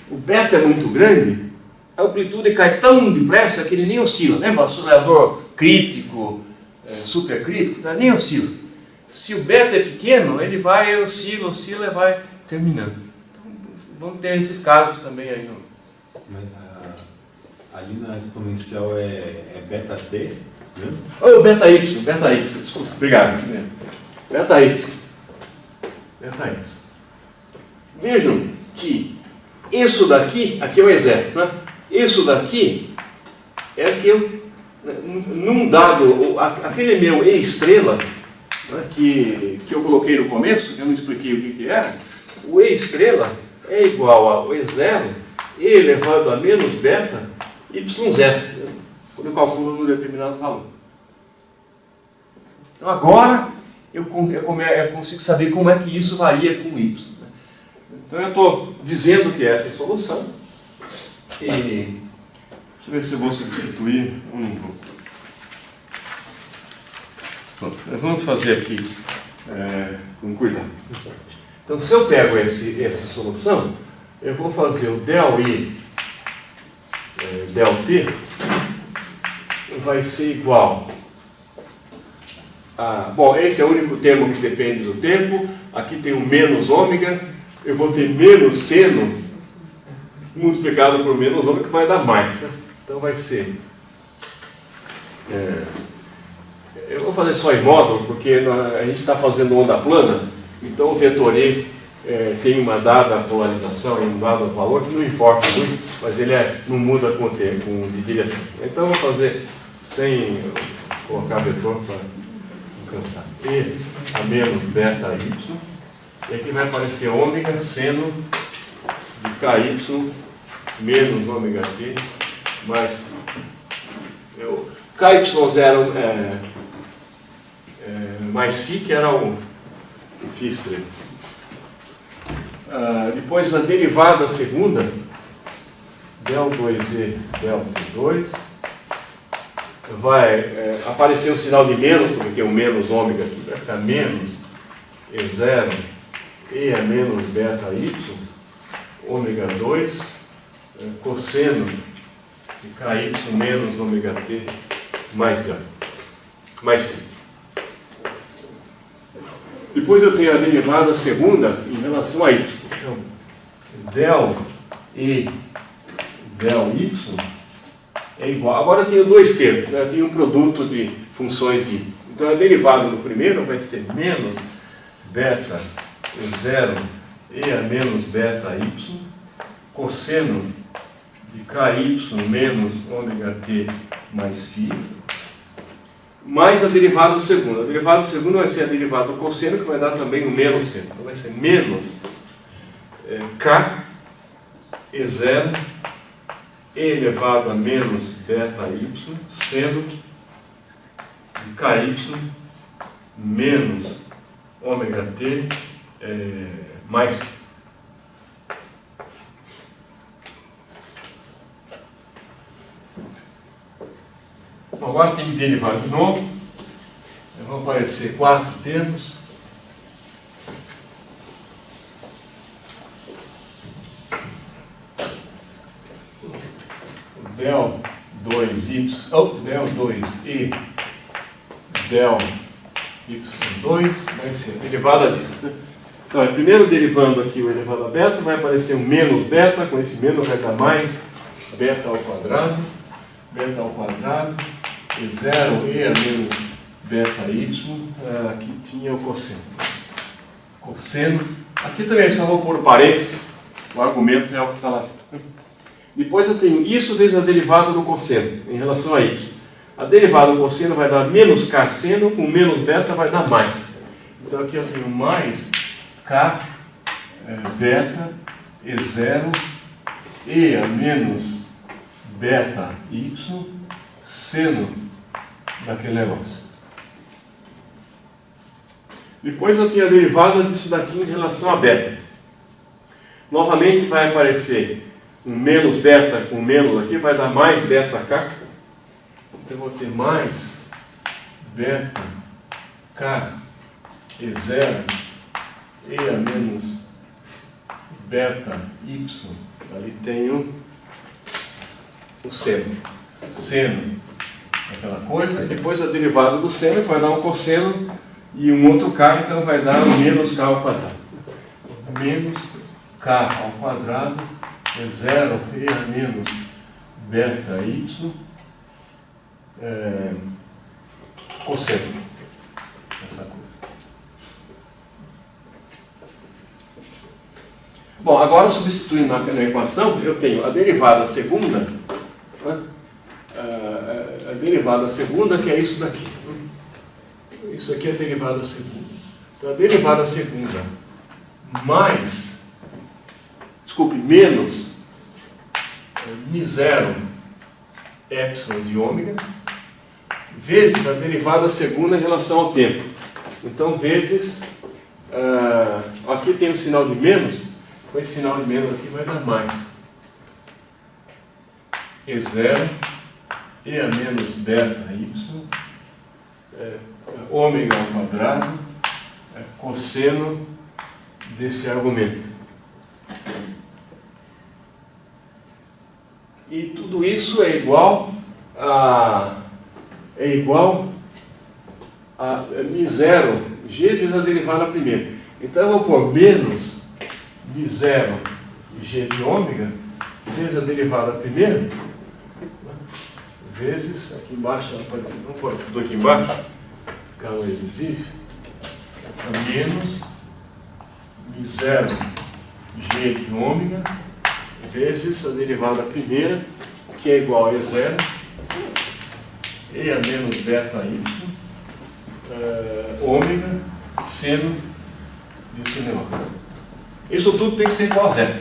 o beta é muito grande, a amplitude cai tão depressa que ele nem oscila. Lembra? O oscilador crítico, supercrítico, nem oscila. Se o beta é pequeno, ele vai, oscila e vai terminando. Então, vamos ter esses casos também aí. Mas ali na exponencial é beta T, né? Oh, beta Y, desculpa, obrigado. Beta Y. Vejam que isso daqui, aqui é o E0, né? Isso daqui é que eu, num dado, aquele meu E estrela, né, que eu coloquei no começo, que eu não expliquei o que era, o E estrela é igual ao E0, E elevado a menos beta, Y0, quando eu calculo um determinado valor. Então agora eu consigo saber como é que isso varia com Y. Então eu estou dizendo que essa é a solução. E deixa eu ver se eu vou substituir ou não vou. Bom, vamos fazer aqui com cuidado. Então, se eu pego essa solução, eu vou fazer o del I del T vai ser igual a... Bom, esse é o único termo que depende do tempo. Aqui tem o menos ômega. Eu vou ter menos seno multiplicado por menos ômega, que vai dar mais. Tá? Então vai ser... eu vou fazer só em módulo, porque a gente está fazendo onda plana, então o vetor E tem uma dada polarização e um dado valor que não importa muito, mas ele não muda com o tempo, de direção. Então eu vou fazer sem colocar vetor para não cansar. E a menos beta Y, e aqui vai aparecer ômega seno de KY menos ômega T mais KY0 mais φ, que era o φ estrela. Depois a derivada segunda, del 2e, del T2, vai aparecer o sinal de menos, porque tem um menos ômega aqui, vai ficar menos E0 e a menos beta y, ômega 2, cosseno de ky menos ômega t mais γ, mais φ. Depois eu tenho a derivada segunda em relação a y. Então, del e del y é igual. Agora eu tenho dois termos, né? Eu tenho um produto de funções de y. Então a derivada do primeiro vai ser menos beta E0 e a menos beta y, cosseno de ky menos ômega t mais φ, mais a derivada do segundo. A derivada do segundo vai ser a derivada do cosseno, que vai dar também o menos seno. Então vai ser menos k E0 e elevado a menos beta y, seno de ky menos ômega t mais. Bom, agora tem que derivar de novo. Vão aparecer 4 termos. Del 2y, del 2e, del y2 vai ser derivada disso. Então, primeiro derivando aqui o elevado a beta, vai aparecer um menos beta, com esse menos vai dar mais beta ao quadrado, E0 e a menos beta y, aqui tinha o cosseno. Aqui também só vou pôr parênteses, o argumento é o que está lá. Depois eu tenho isso vezes a derivada do cosseno, em relação a y. A derivada do cosseno vai dar menos k seno, com menos beta vai dar mais. Então aqui eu tenho mais k beta E0 e a menos beta y, seno daquele negócio. Depois eu tenho a derivada disso daqui em relação a beta. Novamente vai aparecer um menos beta com menos aqui, vai dar mais beta k. Então eu vou ter mais beta k E0 e a menos beta y. Ali tenho o seno. Aquela coisa. E depois a derivada do seno vai dar um cosseno e um outro k, então vai dar menos k ao quadrado. Menos k ao quadrado é 0 e a menos beta y cosseno. Essa coisa. Bom, agora substituindo na equação, eu tenho a derivada segunda, né? A derivada segunda, que é isso daqui. Isso aqui é a derivada segunda. Então a derivada segunda menos μ0 epsilon de ômega, vezes a derivada segunda em relação ao tempo. Então, vezes, aqui tem um sinal de menos, com esse sinal de menos aqui vai dar mais. E0 e a menos beta y, ômega ao quadrado, cosseno desse argumento. E tudo isso é igual a μ0 g vezes a derivada primeira. Então eu vou pôr menos μ0 g de ômega vezes a derivada primeira, vezes, aqui embaixo, não pode tudo aqui embaixo, ficar mais visível, menos μ0 g de ômega vezes a derivada primeira, que é igual a E0 e a menos beta y, ômega, seno desse negócio. Isso tudo tem que ser igual a zero.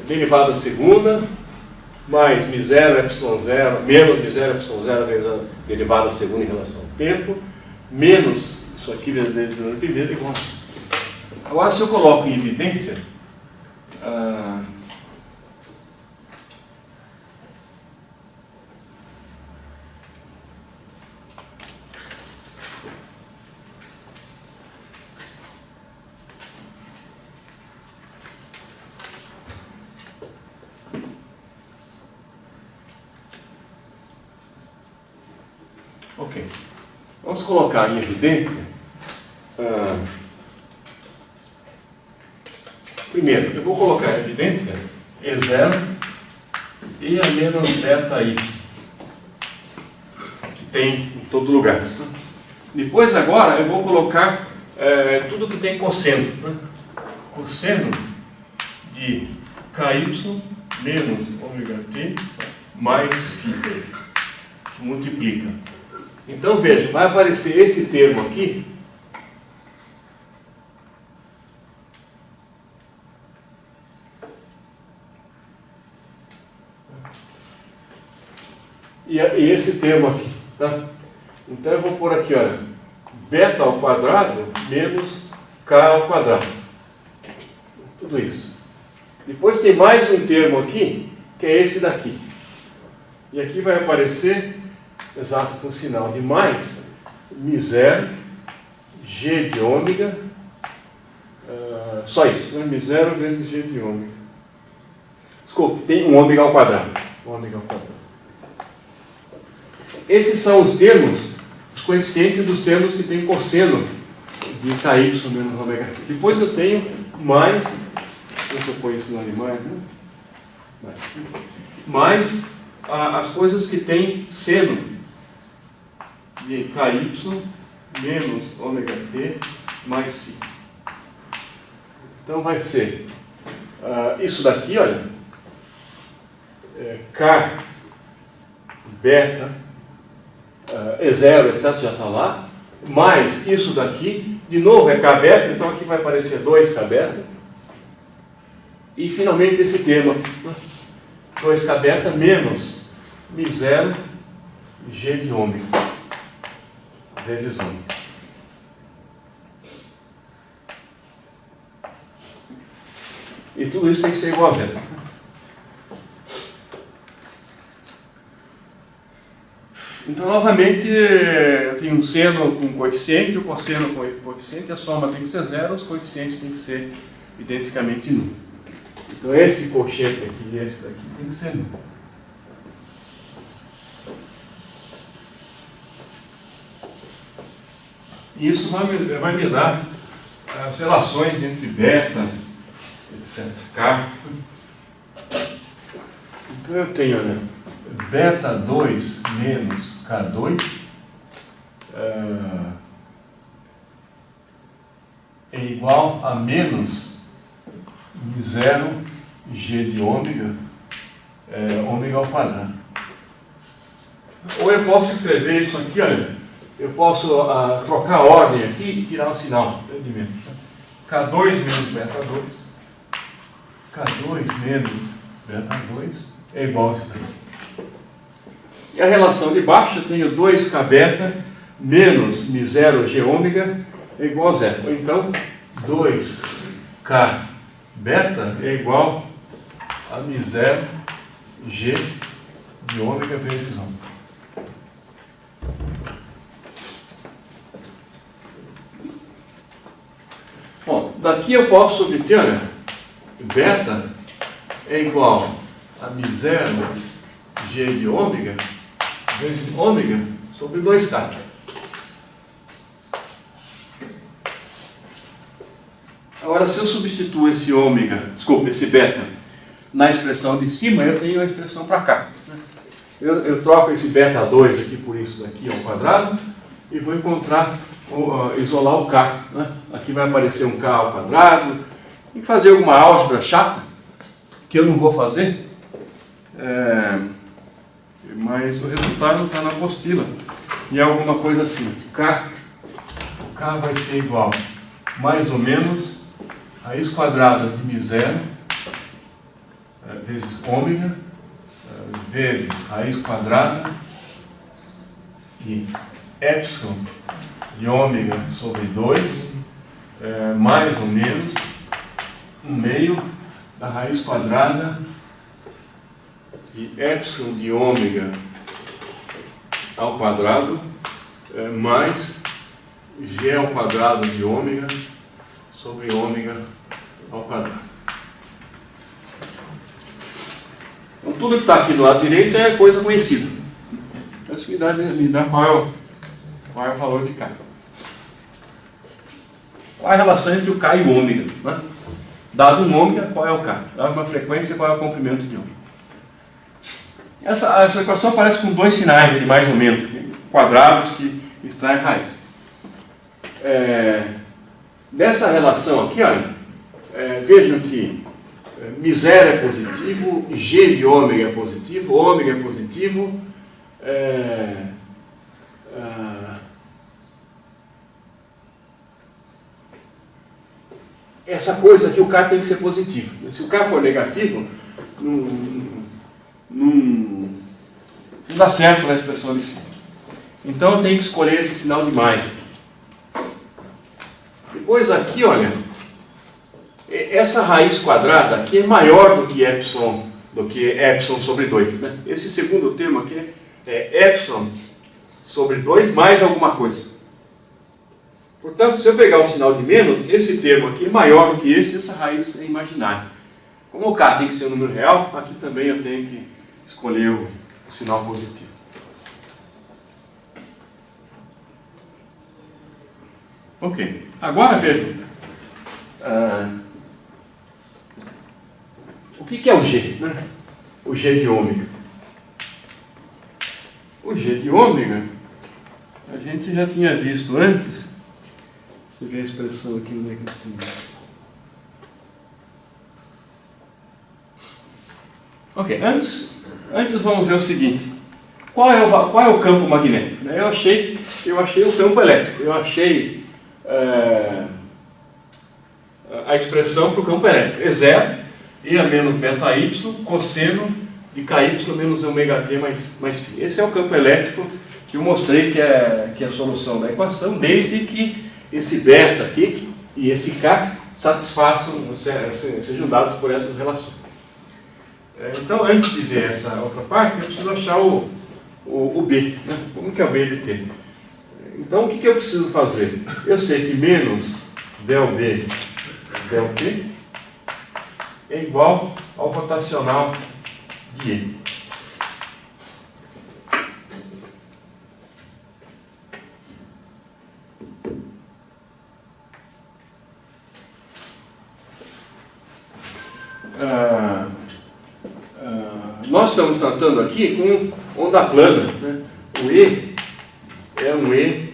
Derivada segunda, mais μ0 ε0, menos μ0 ε0 vezes a derivada segunda em relação ao tempo, menos Isso aqui vezes 10 elevado à primeira é igual. Agora, se eu coloco em evidência, ok, vamos colocar em evidência, primeiro, eu vou colocar em evidência E0 e a menos beta y, que tem em todo lugar. Depois, agora, eu vou colocar tudo que tem cosseno. Né? Cosseno de ky menos ômega t mais φ, que multiplica. Então, veja, vai aparecer esse termo aqui, e esse termo aqui, tá? Então eu vou pôr aqui, olha, beta ao quadrado menos k ao quadrado. Tudo isso. Depois tem mais um termo aqui, que é esse daqui. E aqui vai aparecer, exato com o sinal de mais, μ0, g de ômega, só isso, né? μ0 vezes g de ômega. Desculpe, tem um ômega ao quadrado. Ômega ao quadrado. Esses são os termos, os coeficientes dos termos que tem cosseno de ky menos ômega t. Depois eu tenho mais, deixa eu pôr isso no animais, né? Mais as coisas que tem seno de ky menos ômega t mais φ. Então vai ser isso daqui, olha, k beta E0, etc., já está lá, mais isso daqui, de novo é k beta, então aqui vai aparecer 2k beta, e finalmente esse termo aqui, 2k beta menos μ0 g de ômega vezes ômega. E tudo isso tem que ser igual a zero. Então, novamente, eu tenho um seno com coeficiente, o cosseno com coeficiente, a soma tem que ser zero, os coeficientes têm que ser identicamente nulo. Então, esse coeficiente aqui e esse daqui tem que ser nulo. E isso vai me dar as relações entre beta, etc. K. Então, eu tenho, né, beta 2 menos K2 é igual a menos μ0 g de ômega, ômega ao quadrado. Ou eu posso escrever isso aqui, olha, eu posso trocar a ordem aqui e tirar o sinal de menos. K2 menos beta 2, K2 menos beta 2 é igual a isso aqui. E a relação de baixo, eu tenho 2k beta menos μ0 g ômega é igual a zero. Ou então, 2k beta é igual a μ0 g de ômega vezes ômega. Bom, daqui eu posso obter, olha, beta é igual a μ0 g de ômega vezes ômega sobre 2k. Agora, se eu substituo esse ômega, desculpa, esse beta, na expressão de cima, eu tenho a expressão para cá. Eu troco esse beta 2 aqui por isso daqui ao quadrado e vou encontrar, isolar o k. Né? Aqui vai aparecer um k ao quadrado. Tem que fazer alguma álgebra chata, que eu não vou fazer. Mas o resultado está na apostila. E é alguma coisa assim. O k vai ser igual mais ou menos raiz quadrada de μ0 vezes ômega vezes raiz quadrada de epsilon de ômega sobre 2, mais ou menos 1/2 da raiz quadrada de epsilon de ômega ao quadrado mais g ao quadrado de ômega sobre ômega ao quadrado. Então tudo que está aqui do lado direito é coisa conhecida. Isso me dá qual é o valor de K. Qual é a relação entre o K e o ômega? Né? Dado um ômega, qual é o K? Dado uma frequência, qual é o comprimento de ômega? Essa equação aparece com dois sinais de mais ou menos, quadrados que extraem raiz. Dessa relação aqui, olha, vejam que μ0 é positivo, g de ômega é positivo, ômega é positivo, essa coisa aqui, o K tem que ser positivo. Se o K for negativo, não dá certo na expressão de cima. Então eu tenho que escolher esse sinal de mais. Depois aqui, olha, essa raiz quadrada aqui é maior do que epsilon sobre 2. Né? Esse segundo termo aqui é epsilon sobre 2 mais alguma coisa. Portanto, se eu pegar o sinal de menos, esse termo aqui é maior do que esse, essa raiz é imaginária. Como o K tem que ser um número real, aqui também eu tenho que escolher o sinal positivo. Ok. Agora veja. O que é o G? Né? O G de ômega. O G de ômega, a gente já tinha visto antes. Deixa eu ver a expressão aqui, onde é que eu tenho. Ok, antes vamos ver o seguinte. Qual é o campo magnético? Eu achei o campo elétrico. Eu achei a expressão para o campo elétrico. E0, E a menos beta y, cosseno de ky menos ômega t mais φ. Esse é o campo elétrico que eu mostrei que é a solução da equação, desde que esse beta aqui e esse k satisfaçam, sejam dados por essas relações. Então, antes de ver essa outra parte, eu preciso achar o B. Né? Como que é o B de t? Então, o que eu preciso fazer? Eu sei que menos del B del t é igual ao rotacional de E. Nós estamos tratando aqui com onda plana. Né? O E é um E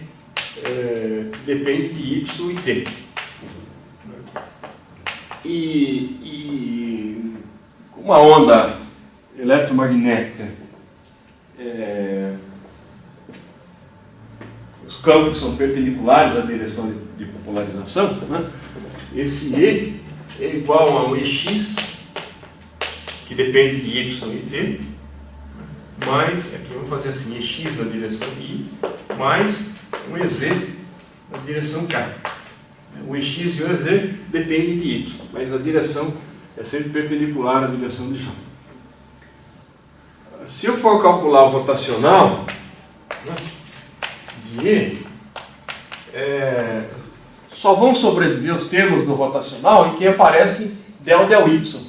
que depende de Y e T. E uma onda eletromagnética, os campos são perpendiculares à direção de polarização, né? Esse E é igual a um EX, que depende de Y e T, mais, aqui vamos fazer assim, EX na direção I, mais um EZ na direção K. O EX e o EZ dependem de Y, mas a direção é sempre perpendicular à direção de J. Se eu for calcular o rotacional, né, de E, só vão sobreviver os termos do rotacional em que aparece del Y.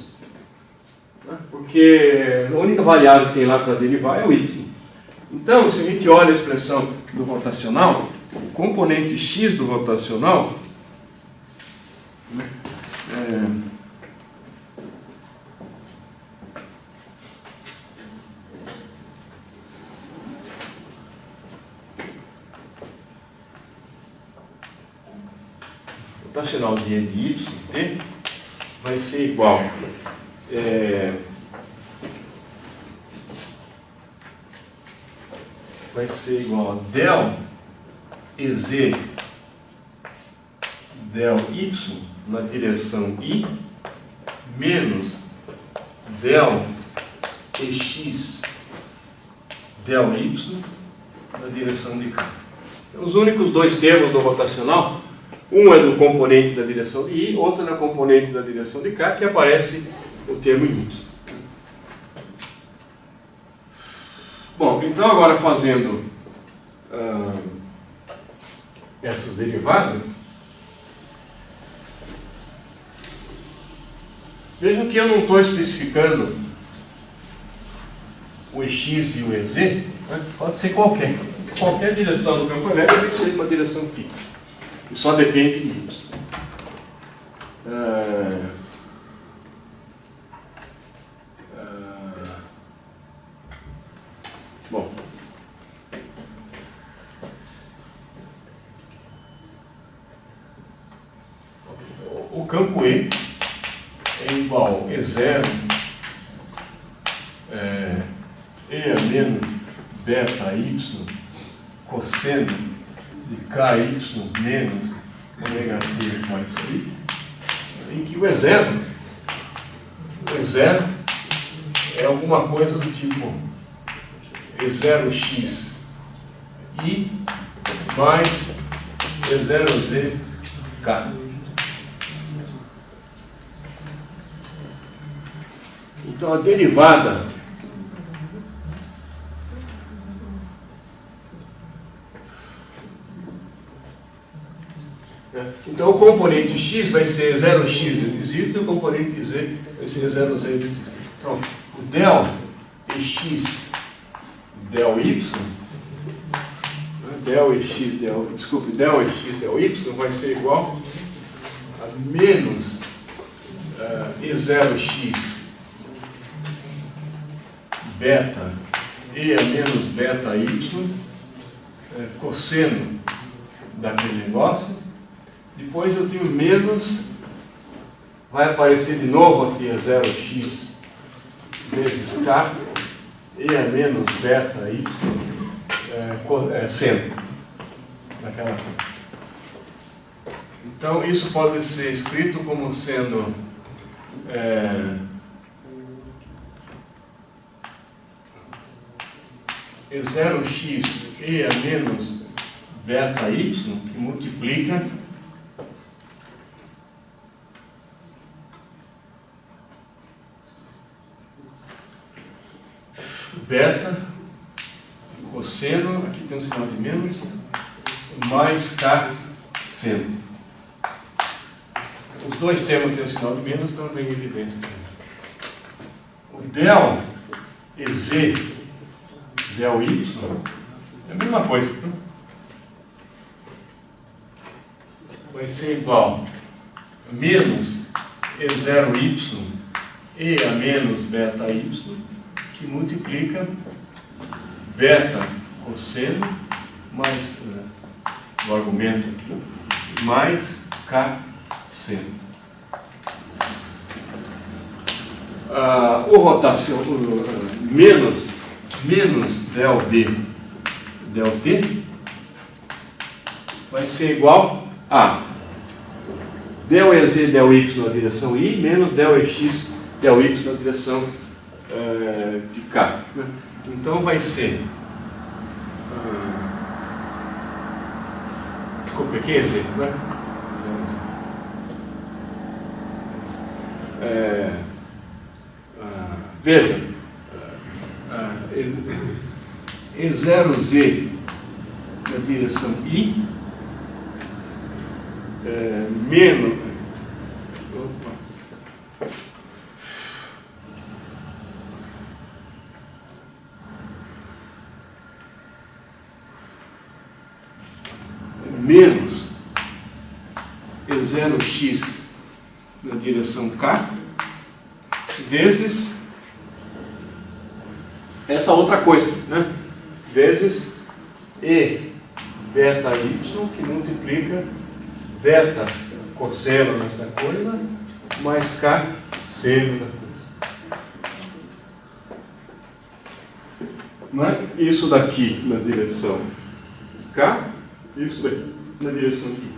Né, porque a única variável que tem lá para derivar é o Y. Então, se a gente olha a expressão do rotacional, o componente X do rotacional rotacional de E de Y T vai ser igual a del EZ del Y na direção I menos del EX del Y na direção de K. Os únicos dois termos do rotacional, um é do componente da direção de I, outro é da componente da direção de K, que aparece o termo em Y. Bom, então agora fazendo essas derivadas, vejam que eu não estou especificando o EX e o EZ, né? Pode ser qualquer direção do campo elétrico seja uma direção fixa, e só depende de Y. Bom, o campo E é igual a E0 E a menos beta Y cosseno de KY menos o negativo mais I, em que o E0 é alguma coisa do tipo E0x I mais E0z K. Então a derivada o componente x vai ser 0x vezes y e o componente z vai ser 0z vezes y. Então, o del ex del y, del ex del y vai ser igual a menos E0x beta E a menos beta y cosseno daquele negócio. Depois eu tenho menos, vai aparecer de novo aqui a 0x vezes k, e a menos beta y, seno. Naquela. Então isso pode ser escrito como sendo E0x e a menos beta y, que multiplica beta, cosseno, aqui tem um sinal de menos, mais K seno. Os dois termos têm um sinal de menos, então tem evidência. O del EZ del y é a mesma coisa. Vai ser igual a menos E0y e a menos beta y, que multiplica beta cosseno mais o argumento aqui mais K seno. O rotação menos del B del T vai ser igual a del EZ del Y na direção I menos del EX del Y na direção de K. Então vai ser desculpa, aqui é Z, né? Veja, E0Z na direção I menos E0x na direção K vezes essa outra coisa, né? Vezes E beta y, que multiplica beta cosseno nessa coisa, mais K seno da coisa. Não é? Isso daqui na direção K, isso daqui na direção I.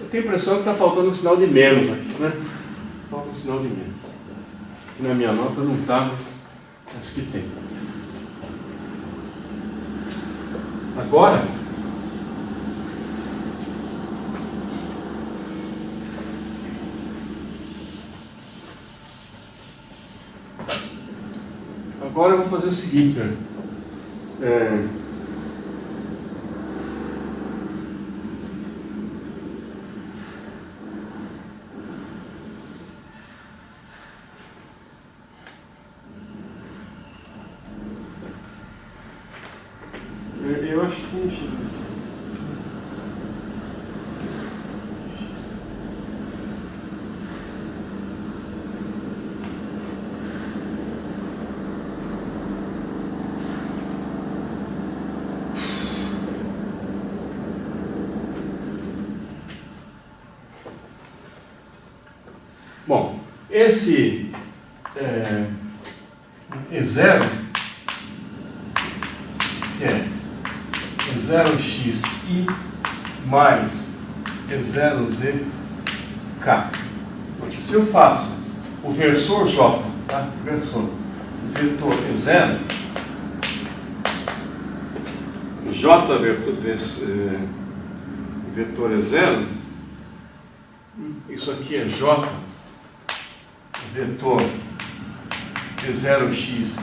Eu tenho a impressão que está faltando um sinal de menos aqui, né? Falta um sinal de menos. Aqui na minha nota não está, mas acho que tem. Agora, eu vou fazer o seguinte, né? Eu acho que... Bom, esse E0, que é E0xi mais E0zk. Se eu faço o versor J, tá? Versor, vetor E0, J vetor E0, isso aqui é J vetor E0xi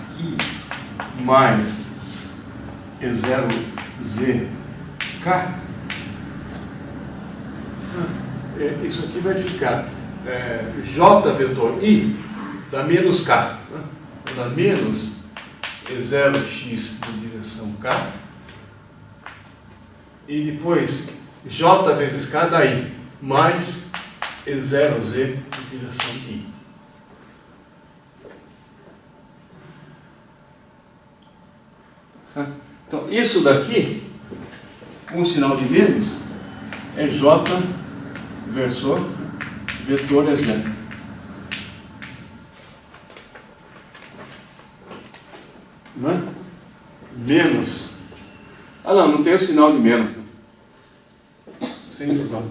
mais E0zk. Isso aqui vai ficar J vetor I dá menos K, né? Dá menos E0x em direção K, e depois J vezes K dá I, mais E0z em direção I. Então, isso daqui, com sinal de menos, é J versor vetor E0. Não é? Menos. Ah, não tem o sinal de menos. Sem sinal.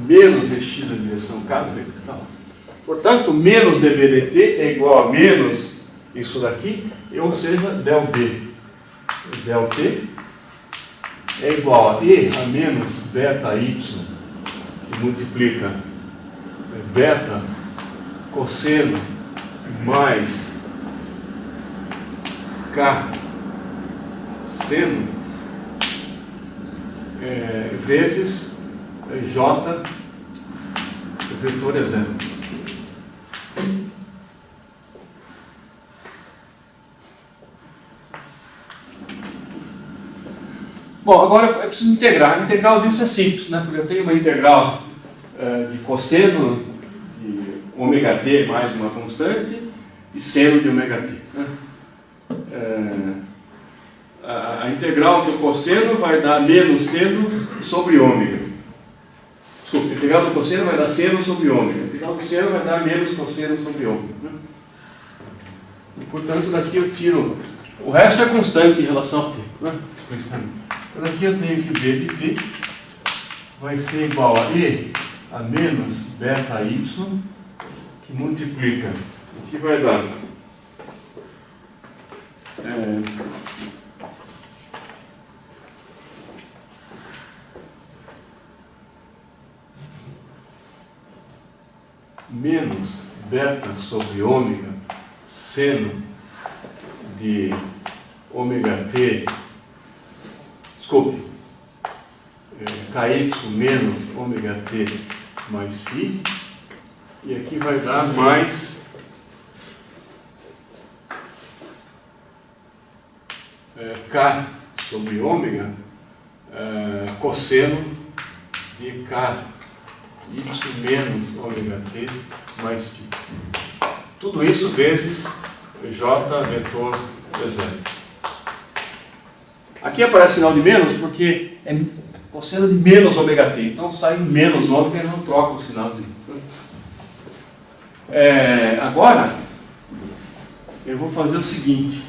Menos EX na direção K, do jeito que está lá. Portanto, menos dBdt é igual a menos isso daqui, ou seja, del B. Del T é igual a E a menos beta Y, que multiplica beta cosseno mais K seno vezes J vetor E0. Bom, agora eu preciso integrar. A integral disso é simples, né? Porque eu tenho uma integral de cosseno de ômega t mais uma constante e seno de ômega t. Né? A integral do cosseno vai dar menos seno sobre ômega. Desculpa, a integral do cosseno vai dar seno sobre ômega. A integral do seno vai dar menos cosseno sobre ômega. Né? E, portanto, daqui eu tiro... O resto é constante em relação ao t. Né? Então aqui eu tenho que b de t vai ser igual a E a menos beta y, que multiplica, o que vai dar menos beta sobre ômega seno de ômega t, desculpe, ky menos ômega t mais φ, e aqui vai dar mais k sobre ômega cosseno de ky menos ômega t mais φ. Tudo isso vezes J vetor E0. Aqui aparece sinal de menos porque é cosseno de menos ômega t. Então sai menos ômega e não troca o sinal de... Agora, eu vou fazer o seguinte.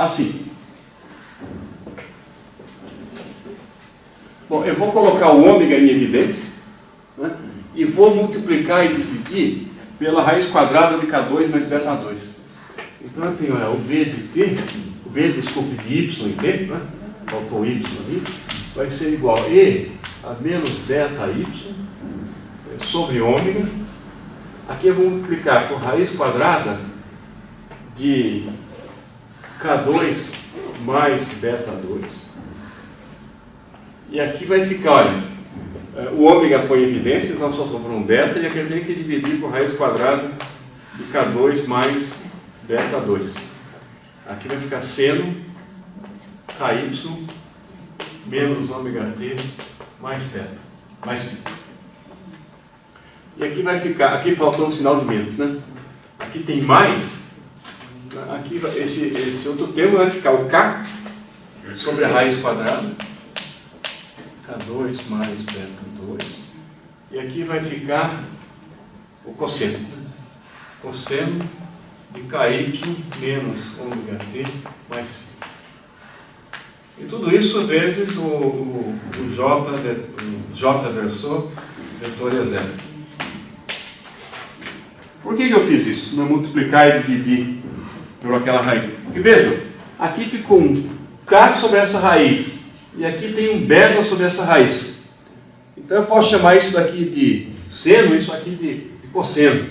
assim. Bom, eu vou colocar o ômega em evidência, né, e vou multiplicar e dividir pela raiz quadrada de K2 mais beta 2. Então eu tenho o B de T, o B, desculpe, de Y em T, né, faltou Y ali, vai ser igual a E a menos beta Y sobre ômega. Aqui eu vou multiplicar por raiz quadrada de K2 mais beta 2. E aqui vai ficar, olha, o ômega foi em evidência, então só sobrou um beta, e aqui eu tenho que dividir por raiz quadrada de K2 mais beta 2. Aqui vai ficar seno KY menos ômega T mais beta, mais φ. E aqui vai ficar, aqui faltou um sinal de menos, né? Aqui tem mais, aqui esse outro termo vai ficar o K sobre a raiz quadrada, K2 mais beta 2, e aqui vai ficar o cosseno, cosseno de KY menos ômega T mais φ. E tudo isso vezes o J versor vetor é zero. Por que eu fiz isso? Não multiplicar e dividir por aquela raiz. Porque vejam, aqui ficou um K sobre essa raiz. E aqui tem um beta sobre essa raiz. Então eu posso chamar isso daqui de seno, isso aqui de cosseno.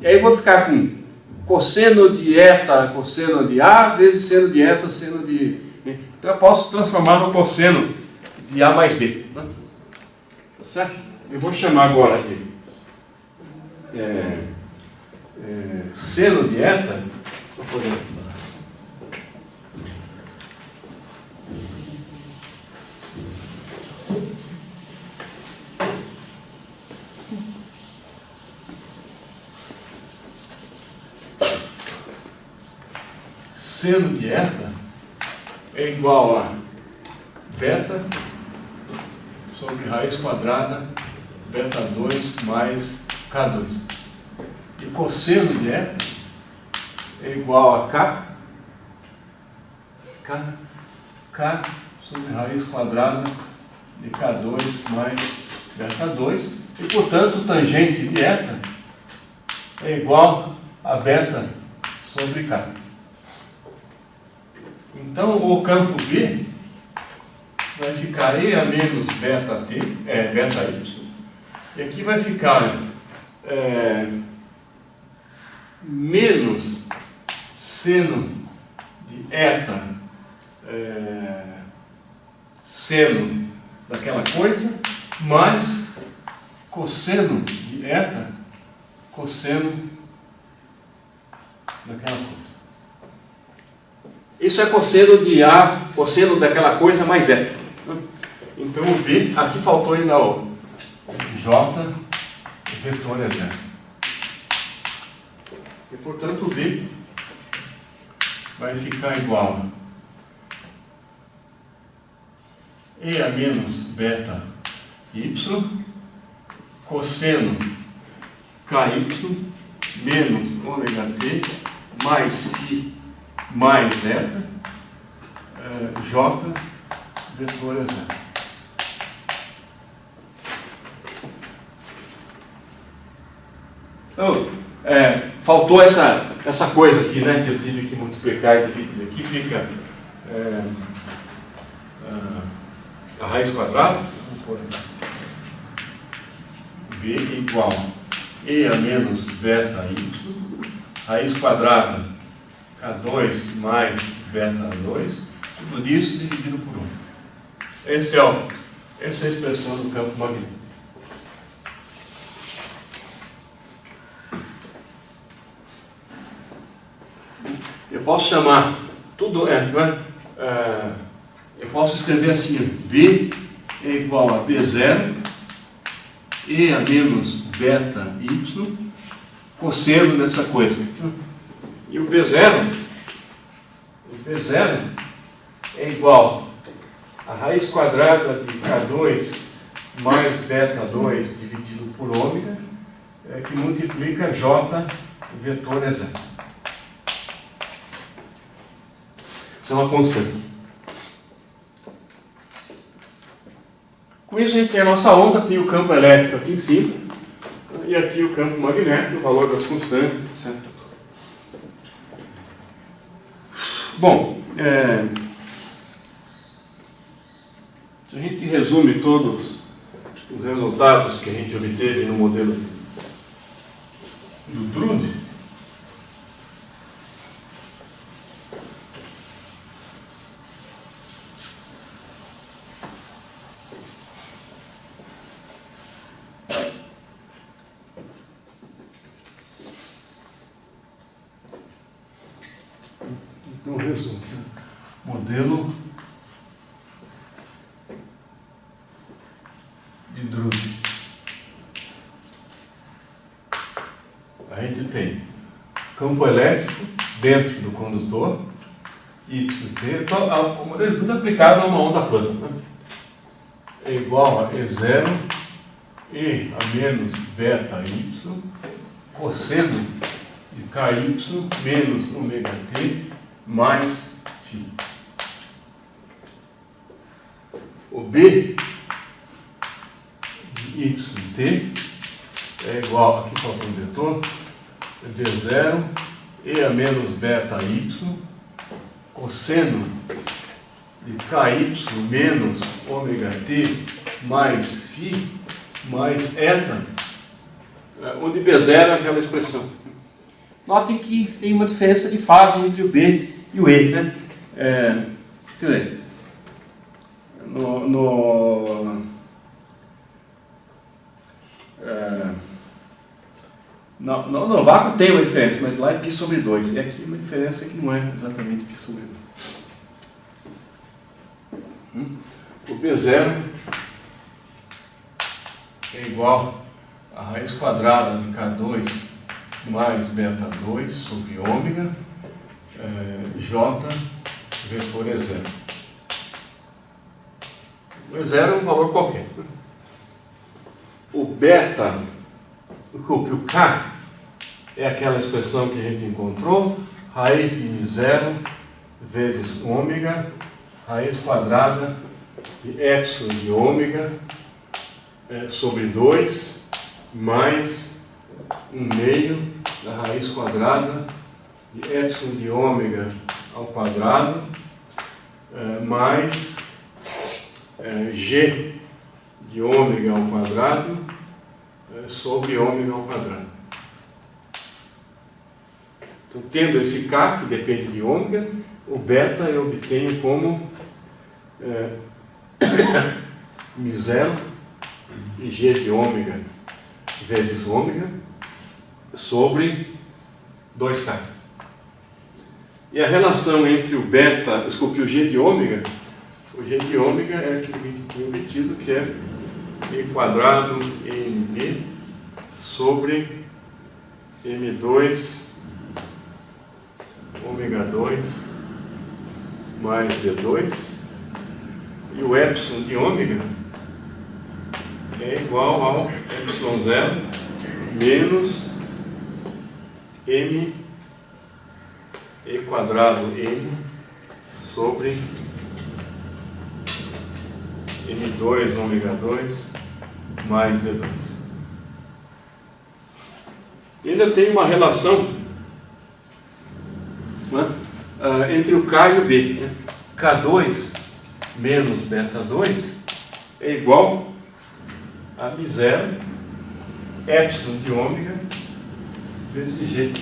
E aí eu vou ficar com cosseno de eta, cosseno de A, vezes seno de eta, seno de... Então eu posso transformar no cosseno de A mais B. Tá certo? Eu vou chamar agora de seno de eta, seno de eta é igual a beta sobre raiz quadrada beta 2 mais K2. E cosseno de eta é igual a K sobre raiz quadrada de K2 mais beta 2. E, portanto, tangente de eta é igual a beta sobre K. Então, o campo B vai ficar E a menos beta T, beta Y. E aqui vai ficar menos seno de eta, seno daquela coisa, mais cosseno de eta, cosseno daquela coisa. Isso é cosseno de A, cosseno daquela coisa mais eta. Então o B, aqui faltou ainda o J, o vetor é zero. E portanto o B vai ficar igual a E a menos beta Y, cosseno KY menos ômega T mais φ mais eta, J vetor é zero. Então, faltou essa coisa aqui, né, que eu tive que multiplicar e dividir. Aqui fica a raiz quadrada, V igual a E a menos beta Y, raiz quadrada K2 mais beta 2, tudo isso dividido por 1. Essa é a expressão do campo magnético. Eu posso chamar tudo, eu posso escrever assim, B é igual a B0, E a menos beta Y, cosseno dessa coisa. E o B0 é igual a raiz quadrada de K2 mais beta 2 dividido por ômega, que multiplica J, o vetor é zero. Isso é uma constante. Com isso a gente tem a nossa onda, tem o campo elétrico aqui em cima, e aqui o campo magnético, o valor das constantes, etc. Bom, se a gente resume todos os resultados que a gente obteve no modelo do Drude, então resumo, modelo de Drude. A gente tem campo elétrico dentro do condutor, Y T, o modelo de Drude aplicado a uma onda plana, né? É igual a E0 e a menos beta Y cosseno de KY menos ômega T mais φ. O B de YT é igual, aqui falta um vetor, D0 e a menos beta Y cosseno de KY menos ômega T mais φ mais eta, onde B0 é aquela expressão. Notem que tem uma diferença de fase entre o B e o E, né? Quer dizer, no vácuo tem uma diferença, mas lá é π sobre 2. E aqui uma diferença que não é exatamente π sobre 2. O B0 é igual a raiz quadrada de K2 mais beta 2 sobre ômega J vetor E0. O E0 é um valor qualquer. O beta, o K é aquela expressão que a gente encontrou, raiz de 0 vezes ômega, raiz quadrada de epsilon de ômega sobre 2 mais 1/2 da raiz quadrada de epsilon de ômega ao quadrado mais g de ômega ao quadrado sobre ômega ao quadrado. Então, tendo esse K, que depende de ômega, o beta eu obtenho como μ0 e g de ômega vezes ômega sobre 2K. E a relação entre o beta, desculpe, o g de ômega, é aquilo que a gente tinha obtido, que é e quadrado mb sobre m2 ômega 2 mais b2, e o epsilon de ômega é igual ao epsilon 0 menos m e quadrado m sobre m2 ômega 2 mais b2. E ainda tem uma relação, né, entre o K e o B, né? K2 menos beta 2 é igual a μ0 epsilon de ômega vezes g.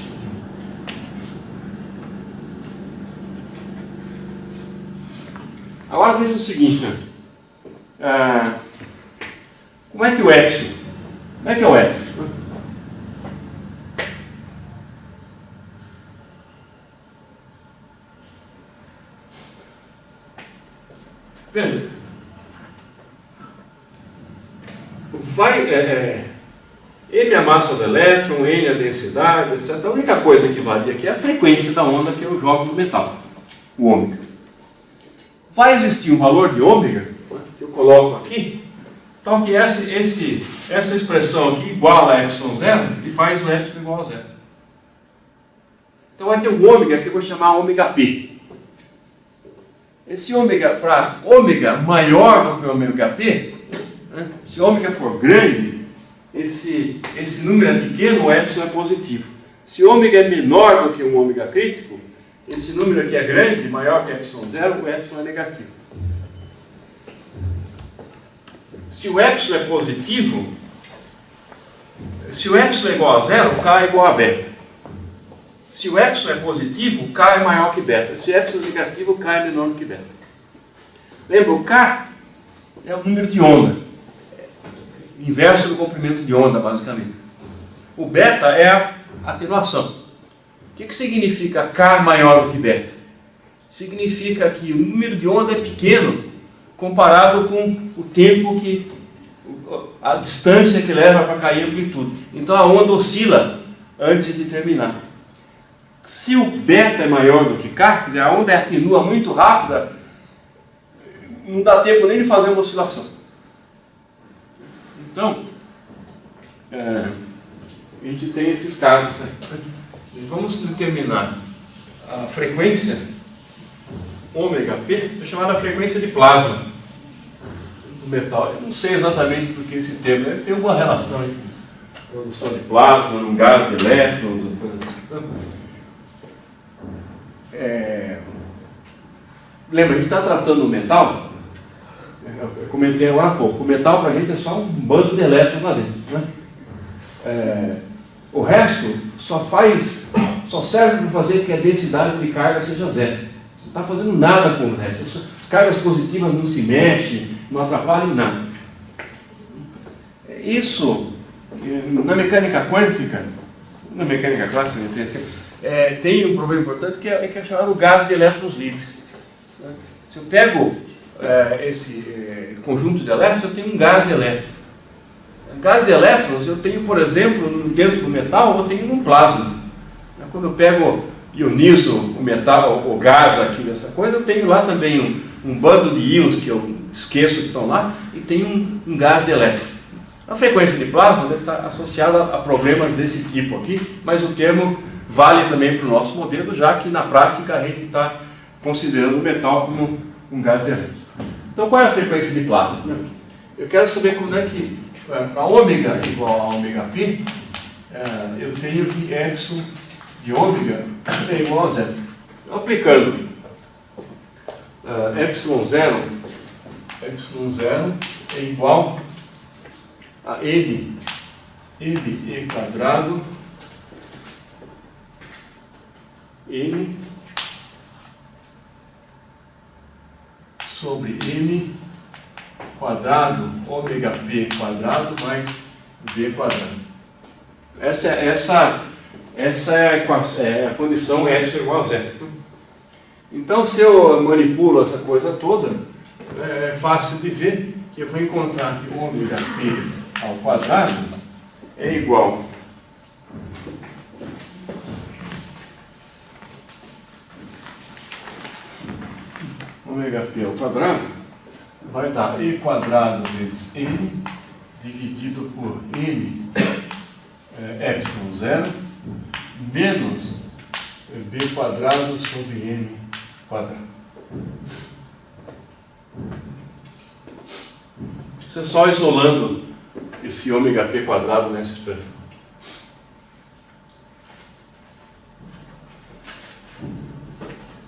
Agora veja o seguinte, né? Como é que o epsilon? Como é que é o epsilon? Veja, M é a massa do elétron, N é a densidade, etc. A única coisa que varia aqui é a frequência da onda que eu jogo no metal, o ômega. Vai existir um valor de ômega, que eu coloco aqui, então que essa expressão aqui igual a epsilon 0 e faz o epsilon igual a 0. Então vai ter um ômega que eu vou chamar ômega P. Esse ômega, para ômega maior do que ômega P, né? Se ômega for grande, esse número é pequeno, o epsilon é positivo. Se ômega é menor do que um ômega crítico, esse número aqui é grande, maior que epsilon zero, o epsilon é negativo. Se o epsilon é positivo, se o epsilon é igual a zero, K é igual a beta. Se o epsilon é positivo, K é maior que beta. Se o epsilon é negativo, K é menor do que beta. Lembra, o K é o número de onda. Inverso do comprimento de onda, basicamente. O beta é a atenuação. O que significa K maior do que beta? Significa que o número de onda é pequeno comparado com o tempo a distância que leva para cair a amplitude. Então a onda oscila antes de terminar. Se o beta é maior do que K, quer dizer, a onda atenua muito rápida, não dá tempo nem de fazer uma oscilação. Então, a gente tem esses casos, né? Vamos determinar a frequência ômega P, é chamada frequência de plasma do metal. Eu não sei exatamente porque esse termo tem alguma relação entre produção de plasma, um gás de elétrons, coisas assim. Lembra, a gente está tratando o metal, eu comentei agora há pouco, o metal para a gente é só um bando de elétrons lá dentro, né? O resto só serve para fazer que a densidade de carga seja zero. Você não está fazendo nada com o resto. As cargas positivas não se mexem, não atrapalham em nada. Isso, na mecânica quântica, na mecânica clássica, tem um problema importante que é chamado gás de elétrons livres. Se eu pego esse conjunto de elétrons, eu tenho um gás de elétrons. Gás de elétrons eu tenho, por exemplo, dentro do metal, eu tenho um plasma. Quando eu pego, ionizo o metal, o gás aqui nessa coisa, eu tenho lá também um bando de íons que eu esqueço que estão lá, e tenho um gás de elétrons. A frequência de plasma deve estar associada a problemas desse tipo aqui, mas o termo vale também para o nosso modelo, já que na prática a gente está considerando o metal como um gás de elétrons. Então qual é a frequência de plasma? Eu quero saber como é que, para ômega igual a ômega P, eu tenho que epsilon de ômega é igual a zero. Então, aplicando epsilon zero é igual a N e quadrado N sobre N quadrado ômega P quadrado mais V quadrado. Essa é a condição epsilon igual a zero. Então, se eu manipulo essa coisa toda, é fácil de ver que eu vou encontrar que ômega P ao quadrado é igual ômega P ao quadrado vai dar E quadrado vezes N dividido por N epsilon zero menos B quadrado sobre N quadrado. Isso é só isolando esse ômega P quadrado nessa expressão.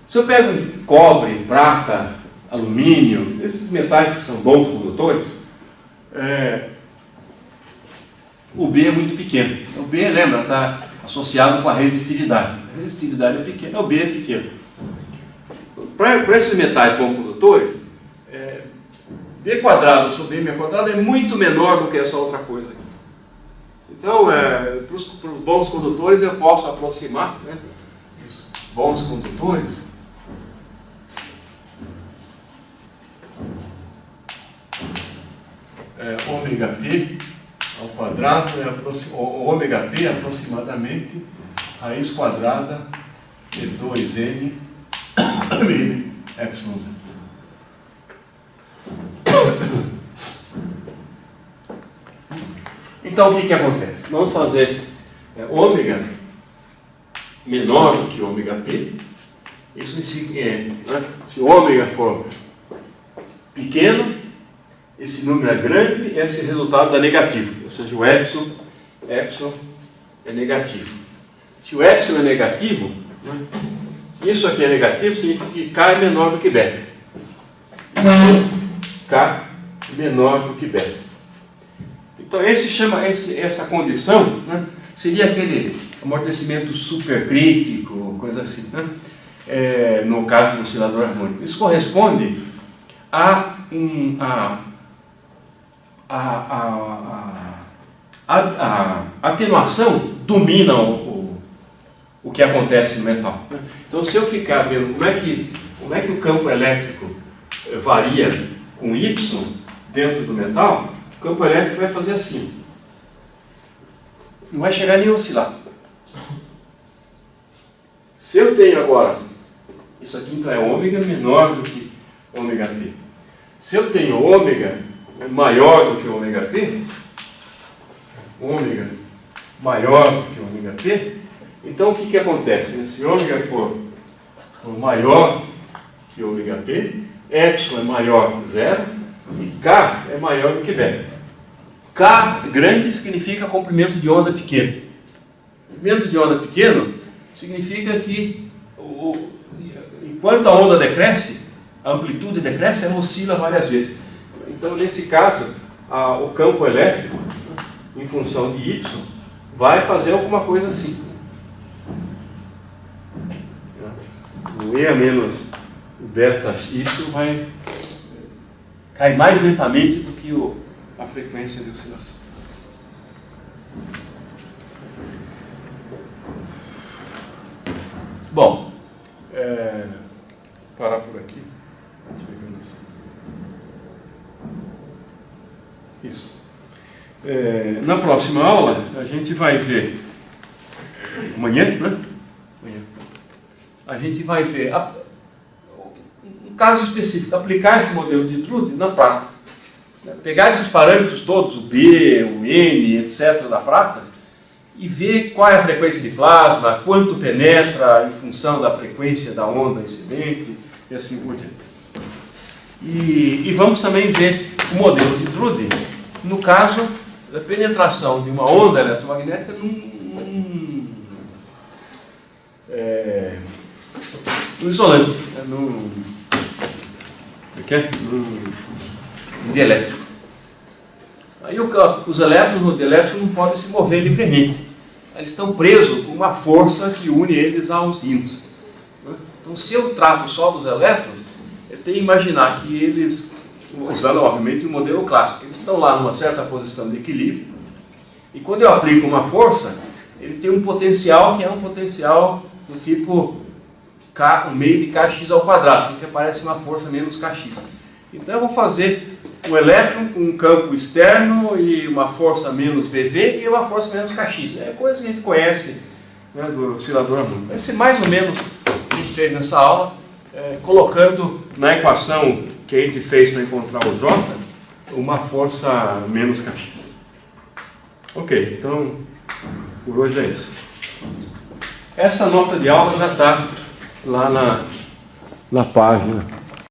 Se eu pego cobre, prata, alumínio, esses metais que são bons condutores, o B é muito pequeno. O B, lembra, está associado com a resistividade. A resistividade é pequena, o B é pequeno. Para esses metais bons condutores, B quadrado sobre M quadrado é muito menor do que essa outra coisa aqui. Então, para os bons condutores, eu posso aproximar, né, os bons condutores. Ômega P ao quadrado ômega P é aproximadamente raiz quadrada de 2N N epsilon zero. Então o que acontece? Vamos fazer ômega menor do que ômega P. Isso Se o ômega for pequeno, esse número é grande, esse resultado dá negativo. Ou seja, o epsilon é negativo. Se o epsilon é negativo, né, se isso aqui é negativo, significa que K é menor do que beta. K é menor do que beta. Então, essa condição, né, seria aquele amortecimento supercrítico, coisa assim, né? No caso do oscilador harmônico. Isso corresponde a atenuação domina o que acontece no metal. Então, se eu ficar vendo como é que o campo elétrico varia com Y dentro do metal, o campo elétrico vai fazer assim. Não vai chegar nem a oscilar. Se eu tenho agora, isso aqui então é ômega menor do que ômega P. Se eu tenho ômega maior do que ômega P, ômega maior do que ômega P, então o que acontece? Se ômega for maior que ômega P, epsilon é maior que zero e K é maior do que beta. K grande significa comprimento de onda pequeno. Comprimento de onda pequeno significa que enquanto a onda decresce, a amplitude decresce, ela oscila várias vezes. Então, nesse caso, o campo elétrico, em função de Y, vai fazer alguma coisa assim. O E a menos o beta Y vai cair mais lentamente do que a frequência de oscilação. Bom, parar por aqui. Isso. Na próxima aula, a gente vai ver, amanhã, né? Amanhã. A gente vai ver, um caso específico, aplicar esse modelo de Trude na prata. Pegar esses parâmetros todos, o B, o N, etc., da prata, e ver qual é a frequência de plasma, quanto penetra em função da frequência da onda incidente, e assim por diante. E vamos também ver o modelo de Trude, no caso da penetração de uma onda eletromagnética num isolante, num dielétrico. Aí os elétrons no dielétrico não podem se mover livremente. Eles estão presos por uma força que une eles aos íons. Então, se eu trato só dos elétrons, eu tenho que imaginar que eles, usando obviamente o modelo clássico, eles estão lá numa certa posição de equilíbrio, e quando eu aplico uma força, ele tem um potencial que é um potencial do tipo K, um meio de Kx ao quadrado, que aparece uma força menos Kx. Então eu vou fazer o elétron com um campo externo e uma força menos BV e uma força menos Kx. É coisa que a gente conhece, né, do oscilador harmônico. Vai ser mais ou menos o que a gente fez nessa aula, colocando na equação que a gente fez para encontrar o J, uma força menos Kx. Ok, então por hoje é isso. Essa nota de aula já está lá na página